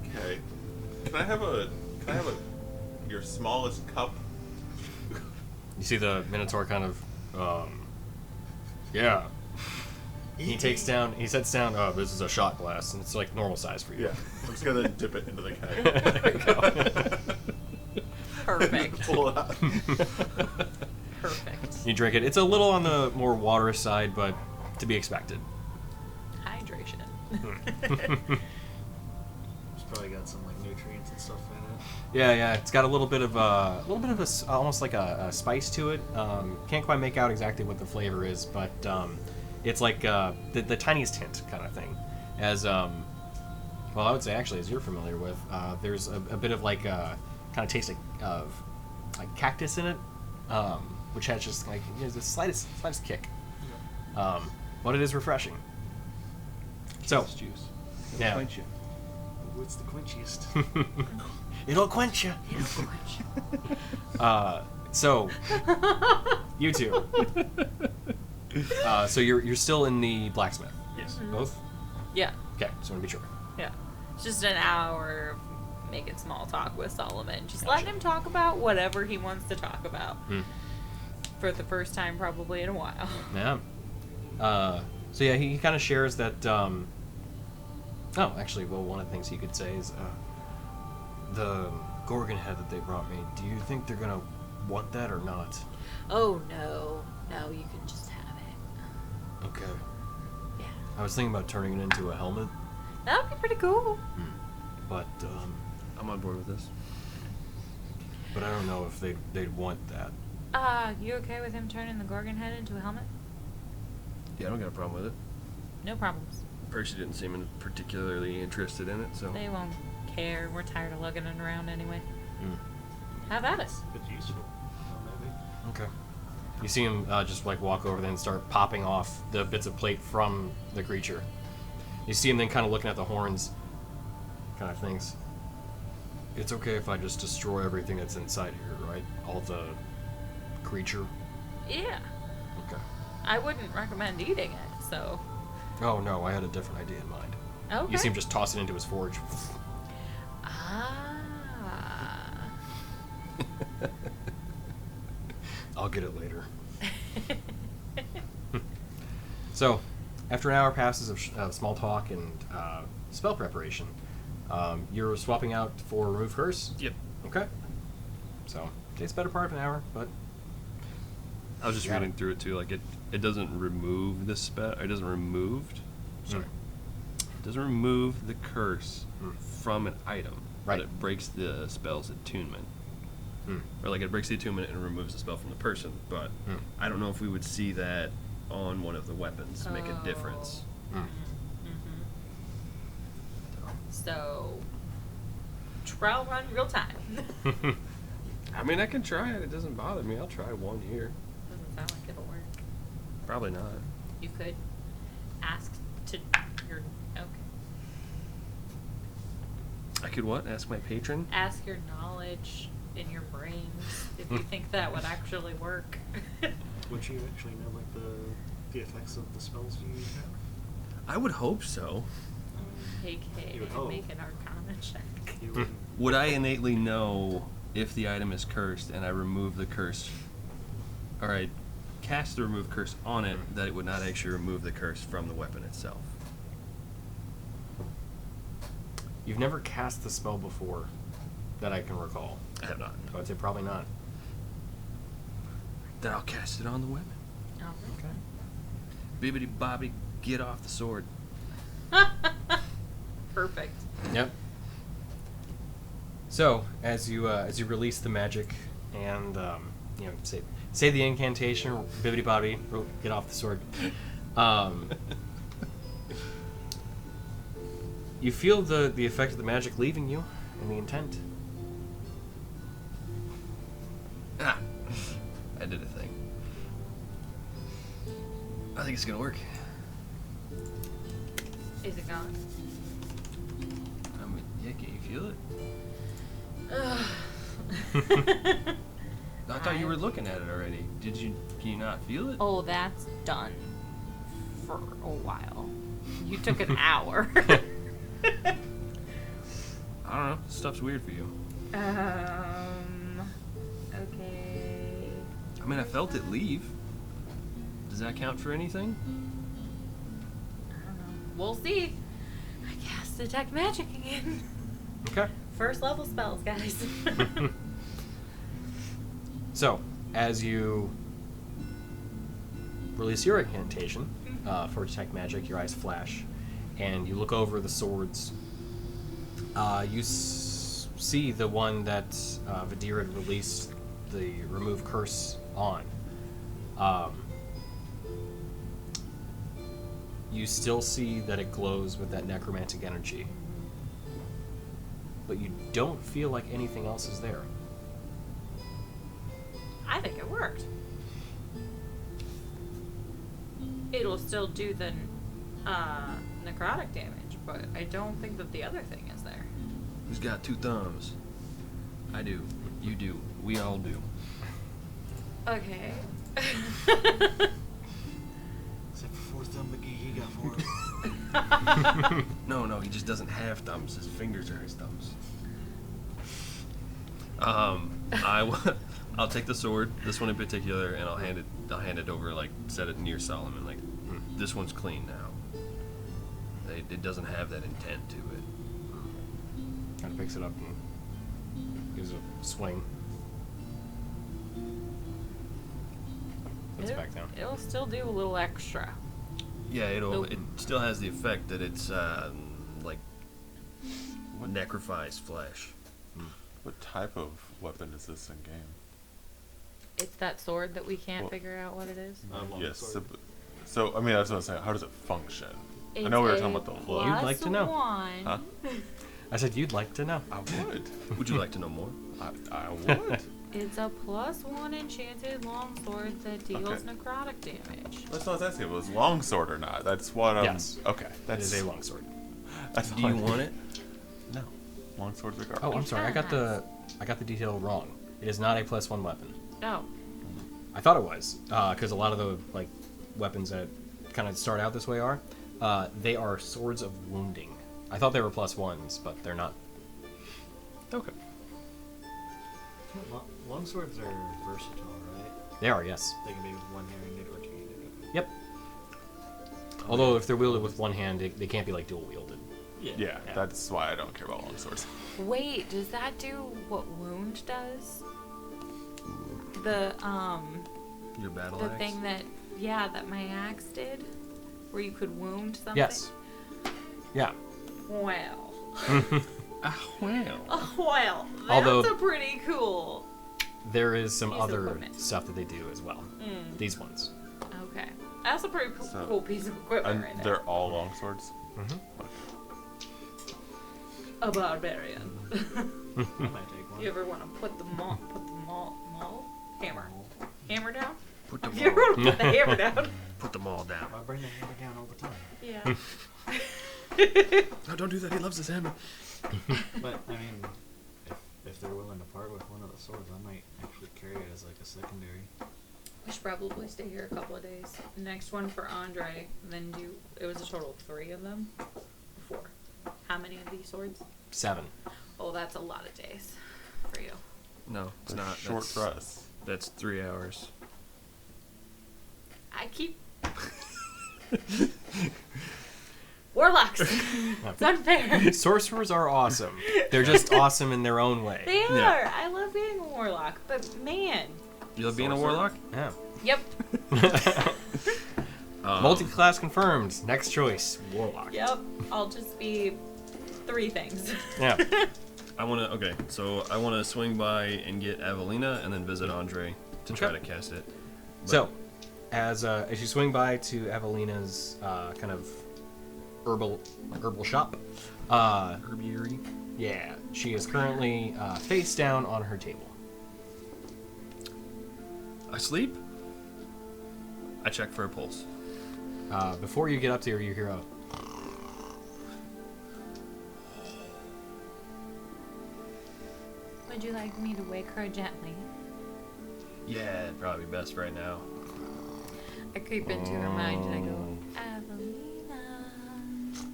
Okay. Can I have your smallest cup? You see the Minotaur kind of, yeah. He sets down, oh, this is a shot glass, and it's like normal size for you. Yeah. I'm just gonna dip it into the keg. There you go. Perfect. Pull it out. Perfect. You drink it. It's a little on the more water side, but to be expected. Hydration. It's probably got some like nutrients and stuff in it. Yeah. It's got a little bit of almost like a spice to it. Can't quite make out exactly what the flavor is, but it's like the tiniest hint kind of thing. As well, I would say actually, as you're familiar with, there's a bit of like kind of taste of like cactus in it, which has just like the slightest kick. But it is refreshing. So, juice. yeah. Quench you. What's the quenchiest? It'll quench you. So, you two. So you're still in the blacksmith. Yes. Both. Yeah. Okay. Just want to be sure. Yeah. It's just an hour of making small talk with Solomon. Just Gotcha. letting him talk about whatever he wants to talk about. Hmm. For the first time probably in a while. Yeah. So yeah, he kind of shares that. Oh, actually, well, one of the things he could say is the Gorgon head that they brought me. Do you think they're gonna want that or not? Oh no. No, you can just have it. Okay. Yeah. I was thinking about turning it into a helmet, That would be pretty cool. but I'm on board with this. I don't know if they'd want that. You okay with him turning the Gorgon head into a helmet? Yeah, I don't got a problem with it. No problems. Percy didn't seem particularly interested in it, so. They won't care. We're tired of lugging it around anyway. Mm. Have at us. It's useful. Maybe. Okay. You see him just like walk over there and start popping off the bits of plate from the creature. You see him then kind of looking at the horns, kind of thinks, it's okay if I just destroy everything that's inside here, right? All the creature? Yeah. Okay. I wouldn't recommend eating it, so. Oh no, I had a different idea in mind. Okay. You see him just toss it into his forge. Ah. I'll get it later. So, after an hour passes of small talk and spell preparation, you're swapping out for Remove Curse? Yep. Okay. So, takes better part of an hour, but I was just Got reading it. through it too. Like it doesn't remove the spell. It doesn't removed. Sorry. doesn't remove the curse from an item, Right. but it breaks the spell's attunement. Or like it breaks the attunement and removes the spell from the person, but I don't know if we would see that on one of the weapons to make a difference. So, trial run real time. I mean, I can try it. It doesn't bother me. I'll try one here. Doesn't sound like it'll work. Probably not. You could ask to your I could what? Ask my patron? ask your knowledge in your brains if you think that would actually work. Would you actually know like the effects of the spells you have? I would hope so. AKA You would hope. make an arcana check. You would, Would I innately know if the item is cursed and I remove the curse, or I cast the remove curse on it, that it would not actually remove the curse from the weapon itself? You've never cast the spell before that I can recall. I have not. I would say probably not. Then I'll cast it on the weapon. Okay. Bibbidi bobbidi, get off the sword. Perfect. Yep. So as you release the magic and say the incantation, bibbidi bobbidi, get off the sword. You feel the effect of the magic leaving you and the intent. Ah, I did a thing. I think it's gonna work. Is it gone? Yeah, can you feel it? Ugh. I thought you were looking at it already. Can you not feel it? Oh, that's done for a while. You took an hour. I don't know. Stuff's weird for you. Okay. I mean, I felt it leave. Does that count for anything? I don't know. We'll see. I cast detect magic again. Okay. First level spells, guys. So, as you release your incantation for detect magic, your eyes flash, and you look over the swords. You see the one that Vadir had released the remove curse on. You still see that it glows with that necromantic energy, but you don't feel like anything else is there. I think it worked. It'll still do the necrotic damage, but I don't think that the other thing is there. Who's got two thumbs? I do. You do. We all do. Okay. except for fourth thumb McGee, he got four. No, he just doesn't have thumbs. His fingers are his thumbs. I'll take the sword, this one in particular, and I'll hand it over, like set it near Solomon. Like, this one's clean now. It doesn't have that intent to it. Kind of picks it up and gives a swing. Puts it back down. It'll still do a little extra. Yeah, it Nope. still has the effect that it's like necrophized flesh. What type of weapon is this in game? It's that sword that we can't Well- figure out what it is. Yes. So I mean, that's what I'm saying. How does it function? I It's know we were a talking about the look. plus You'd like to know. One. Huh? I said you'd like to know. I would. Would you like to know more? I would. It's a +1 enchanted longsword that deals Okay. necrotic damage. That's what I was asking. If it was longsword or not. That's what I'm. Yes. Okay. That That's is a longsword. That's Do all I you need. want it? No. Longswords are garbage. Oh, I'm It sorry. I got has. the detail wrong. It is not a +1 weapon. Oh. I thought it was, because a lot of the weapons that kind of start out this way are, they are swords of wounding. I thought they were +1s, but they're not. Okay. Longswords are versatile, right? They are, yes. They can be one-handed or two-handed. Yep. Although if they're wielded with one hand, they can't be dual wielded. Yeah, that's why I don't care about longswords. Wait, does that do what wound does? The Your battle the axe? thing that my axe did, where you could wound something. Yes. Yeah. Well. Well. Oh, well. That's Although- a pretty cool. There is some Piece of other equipment. stuff that they do as well. These ones. Okay. That's a pretty So- cool piece of equipment And right there. they're all longswords. A barbarian. I might take one. You ever want to put the hammer down? Put them You ever want to put the hammer down? Put them all down. I bring the hammer down all the time. Yeah. No, don't do that. He loves his hammer. But I mean, if they're willing to part with one of the swords, I might actually carry it as like a secondary. We should probably stay here a couple of days. Next one for Andre. Then it was a total of 3 of them? 4. How many of these swords? 7. Oh, that's a lot of days for you. No, it's They're not. short for us. That's 3 hours. I keep... Warlocks! It's unfair. Sorcerers are awesome. They're just awesome in their own way. They are. Yeah. I love being a warlock, but man. You love being a Sorcerer. warlock? Yeah. Yep. Multi-class confirmed. Next choice, Warlock. Yep. I'll just be 3 things. Yeah. I want to. Okay, so I want to swing by and get Avelina and then visit Andre to try to Okay. cast it. So, as you swing by to Evelina's kind of herbal shop, Herbiary. yeah, she is currently face down on her table. I sleep. I check for a pulse. Before you get up to her, you hear a. Would you like me to wake her gently? Yeah, it'd probably be best right now. I creep into her mind and I go,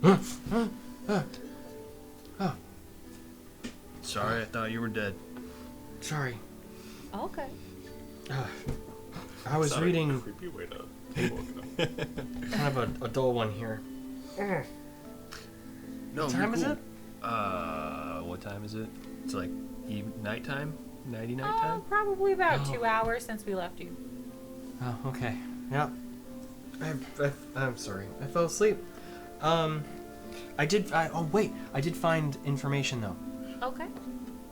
Avelina. Sorry, I thought you were dead. Sorry, Okay. I was Sounded reading Creepy way to welcome them. kind of a dull one here. No, What time is it? What time is it? It's like nighttime? Nighty night Oh, time? probably about 2 hours since we left you. Oh, okay. Yeah. I'm sorry. I fell asleep. I did find information though. Okay.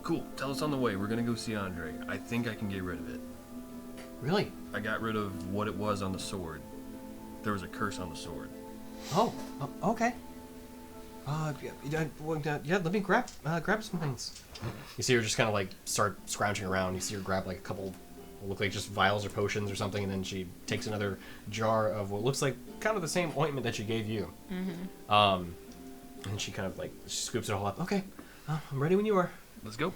Cool. Tell us on the way. We're gonna go see Andre. I think I can get rid of it. Really? I got rid of what it was on the sword. There was a curse on the sword. Oh, okay. Let me grab some things. You see her just kind of like start scrounging around. You see her grab like a couple, look like just vials or potions or something, and then she takes another jar of what looks like kind of the same ointment that she gave you. Mm-hmm. And she kind of like she scoops it all up. Okay, I'm ready when you are. Let's go.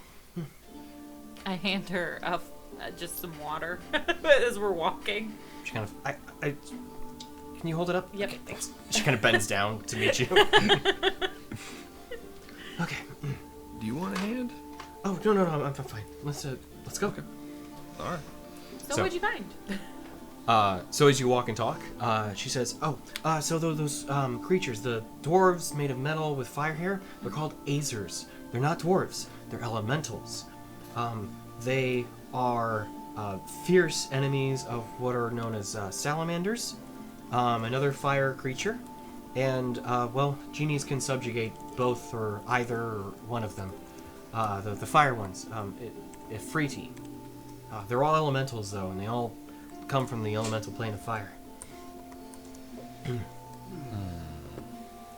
I hand her just some water as we're walking. She kind of I can you hold it up? Yep. Okay, thanks. She kind of bends down to meet you. Okay. Do you want a hand? Oh no, I'm fine. Let's go. Okay. All right. So, So- what'd you find? So as you walk and talk, she says, so those creatures, the dwarves made of metal with fire hair, they're called Azers. They're not dwarves, they're elementals. They are fierce enemies of what are known as salamanders, another fire creature, and, genies can subjugate both or either or one of them. The fire ones, Ifriti. They're all elementals, though, and they all come from the elemental plane of fire.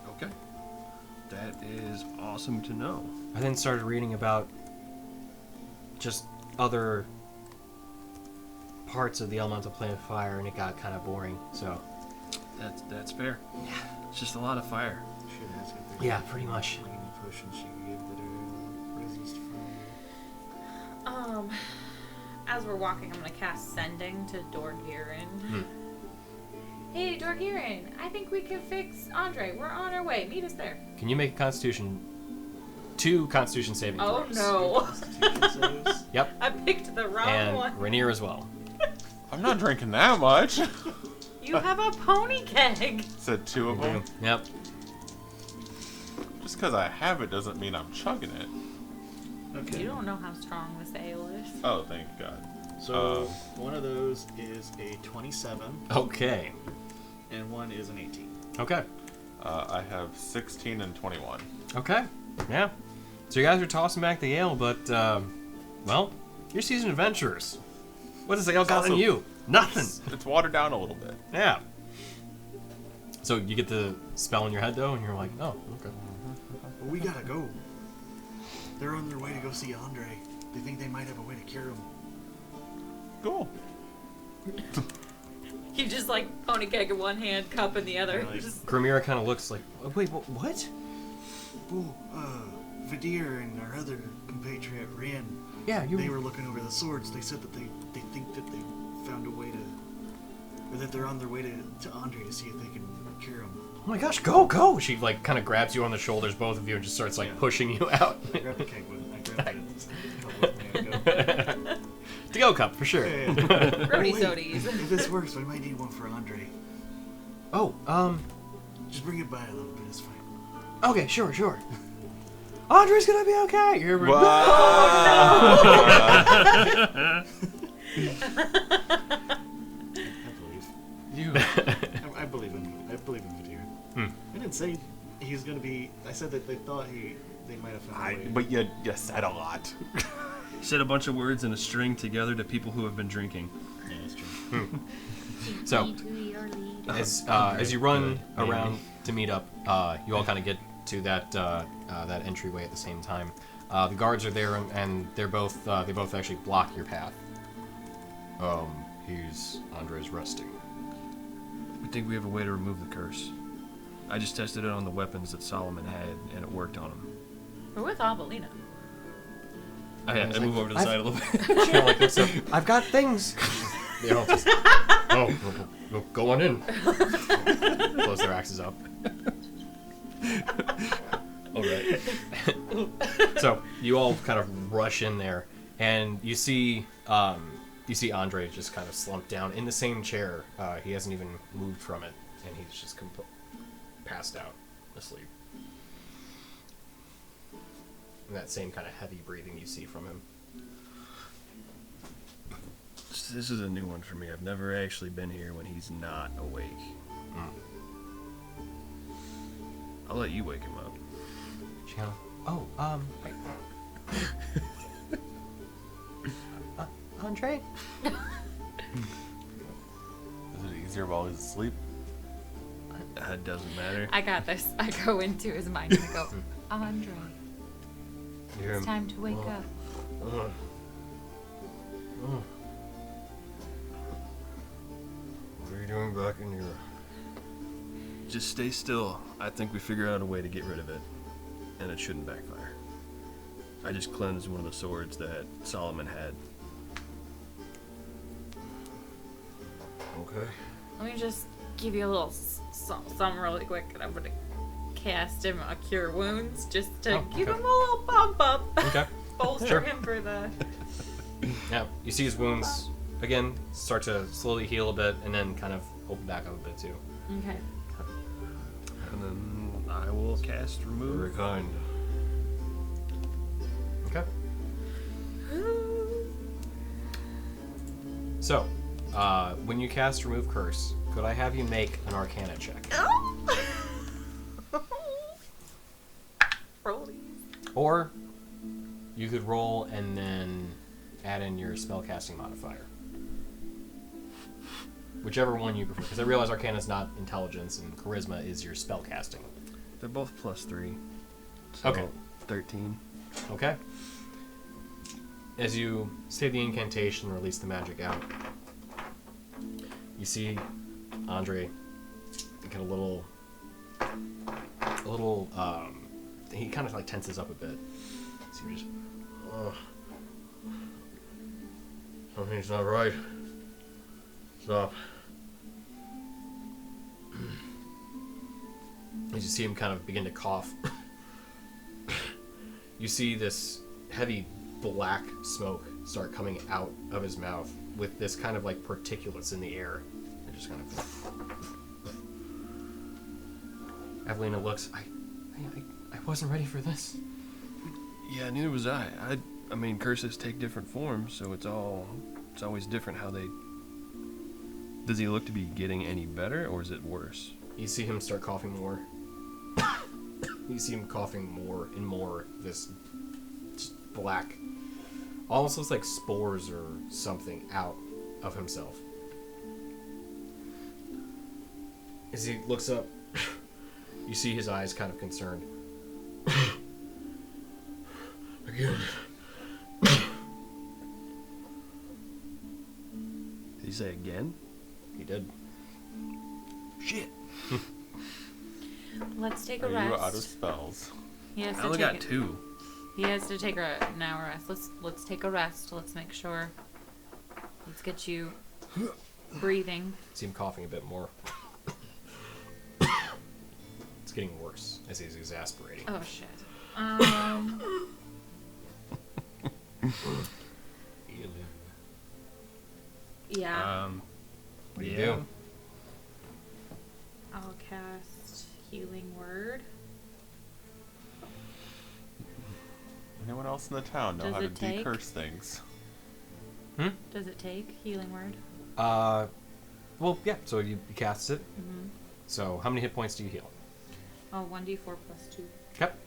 Okay. That is awesome to know. I then started reading about just other parts of the elemental plane of fire, and it got kind of boring. So, That's fair. Yeah. It's just a lot of fire. Should ask if there's yeah, pretty much. like any potions she could give that are resist fire. As we're walking, I'm gonna cast Sending to Dorgirin. Hey, Dorgirin, I think we can fix Andre. We're on our way. Meet us there. Can you make a two Constitution saving Oh throws? no! Constitution saves. Yep, I picked the wrong and one. Rainier as well. I'm not drinking that much. You have a pony keg. Said 2 of them. Yep. Just because I have it doesn't mean I'm chugging it. Okay. You don't know how strong this ale is. Oh, thank God. So one of those is a 27, Okay. and one is an 18. Okay. I have 16 and 21. Okay. Yeah. So you guys are tossing back the ale, but well, you're seasoned adventurers. What has the ale got on also- you? Nothing. It's watered down a little bit. Yeah. So you get the spell in your head though, and you're like, oh, okay. But we gotta go. They're on their way to go see Andre. They think they might have a way to cure him. Cool. You just like pony keg in one hand, cup in the other. Nice. Just- Grimira kind of looks like, oh, wait, what? Well, Vadir and our other compatriot, Ran, Yeah, they were looking over the swords. They said that they think that they found a way to, or that they're on their way to Andre to see if they can cure him. Oh my gosh, go! She like kind of grabs you on the shoulders, both of you, and just starts like pushing you out. I grabbed the keg with it. I grabbed it a couple of minutes ago. To go cup for sure. Yeah. Grody Wait, sodies. If this works, we might need one for Andre. Oh, Just bring it by a little bit. It's fine. okay, sure. Andre's gonna be okay. You're I believe. You. I believe in. I believe in Vadir. I didn't say he's gonna be. I said that they thought they might have found a way. But you said a lot. Said a bunch of words in a string together to people who have been drinking. Yeah, that's true. So, as you run around to meet up, you all kind of get to that entryway at the same time. The guards are there, and they both actually block your path. Andre's resting. We think we have a way to remove the curse. I just tested it on the weapons that Solomon had, and it worked on him. We're with Avelina. I move over to the side a little bit. She kinda like looks up, I've got things. They all just, go on in. Close their axes up. All right. So you all kind of rush in there, and you see Andre just kind of slumped down in the same chair. He hasn't even moved from it, and he's just passed out, asleep. And that same kind of heavy breathing you see from him. This is a new one for me. I've never actually been here when he's not awake. I'll let you wake him up. She kind of, Andre? Is it easier while he's asleep? That doesn't matter. I got this. I go into his mind and I go, Andre, it's time to wake up. What are you doing back in here? Just stay still. I think we figured out a way to get rid of it, and it shouldn't backfire. I just cleansed one of the swords that Solomon had. Okay. Let me just give you a little something really quick, and I'm gonna cast him a cure wounds just to give him a little bump up. Okay. Bolster Sure. him for the. Yeah, you see his wounds again start to slowly heal a bit, and then kind of open back up a bit too. Okay. And then I will cast remove. kind. Okay. So, when you cast remove curse, could I have you make an Arcana check? Roll these. Or you could roll and then add in your spellcasting modifier. Whichever one you prefer. Because I realize Arcana is not intelligence and Charisma is your spellcasting. They're both +3. So Okay. 13. Okay? As you say the incantation, release the magic out, you see Andre get a little, he kind of like tenses up a bit. So you're just, something's not right. Stop. As you see him kind of begin to cough, you see this heavy black smoke start coming out of his mouth with this kind of like particulates in the air. It just kind of. Evelina looks. I wasn't ready for this. Yeah, neither was I. I mean, curses take different forms, so it's always different how they. Does he look to be getting any better, or is it worse? You see him start coughing more, You see him coughing more and more. This just black, almost looks like spores or something out of himself. As he looks up, you see his eyes kind of concerned. Again. Did he say again? He did. Shit. Let's take Are a you rest. out of spells? He has I to only take got it. 2. He has to take an hour rest. Let's take a rest. Let's make sure. Let's get you breathing. See him coughing a bit more. It's getting worse as he's exasperating. Oh shit. Yeah. What do you yeah. do? I'll cast Healing Word. Anyone else in the town know Does how to it take? decurse things? Does it take Healing Word? Well, yeah. So you cast it. Mm-hmm. So how many hit points do you heal? Oh, 1d4 plus 2. Yep.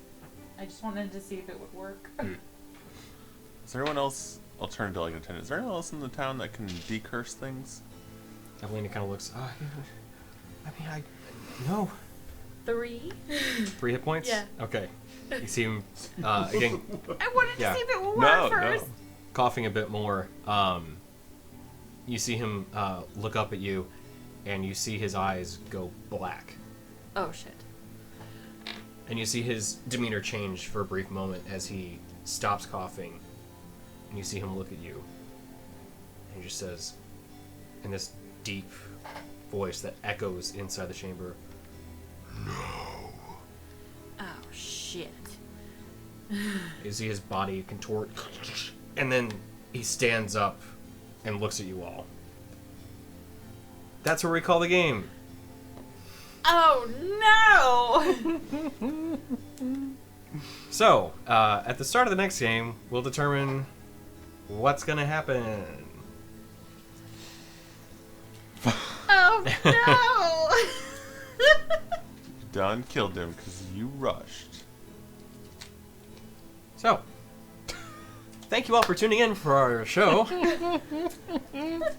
I just wanted to see if it would work. Is there anyone else, I'll turn to like an attendant, is there anyone else in the town that can decurse things? Evelina kind of looks. No. 3. 3 hit points. Yeah. Okay. You see him again. I wanted to Yeah. see if it would work No, first. no. Coughing a bit more. You see him look up at you, and you see his eyes go black. Oh shit. And you see his demeanor change for a brief moment as he stops coughing. And you see him look at you. And he just says, in this deep voice that echoes inside the chamber, Oh shit. you see his body contort. And then he stands up and looks at you all. That's where we call the game. Oh no! So, at the start of the next game, we'll determine what's gonna happen. Oh no! Done killed him because you rushed. So, thank you all for tuning in for our show.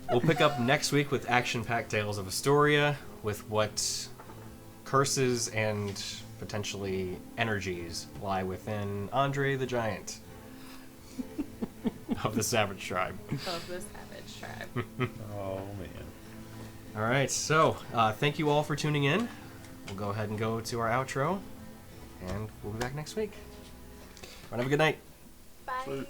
We'll pick up next week with action-packed tales of Istoria, with what curses and potentially energies lie within Andre the Giant of the Savage Tribe. Of the Savage Tribe. Oh man. All right, so thank you all for tuning in. We'll go ahead and go to our outro, and we'll be back next week. Have a good night. Bye.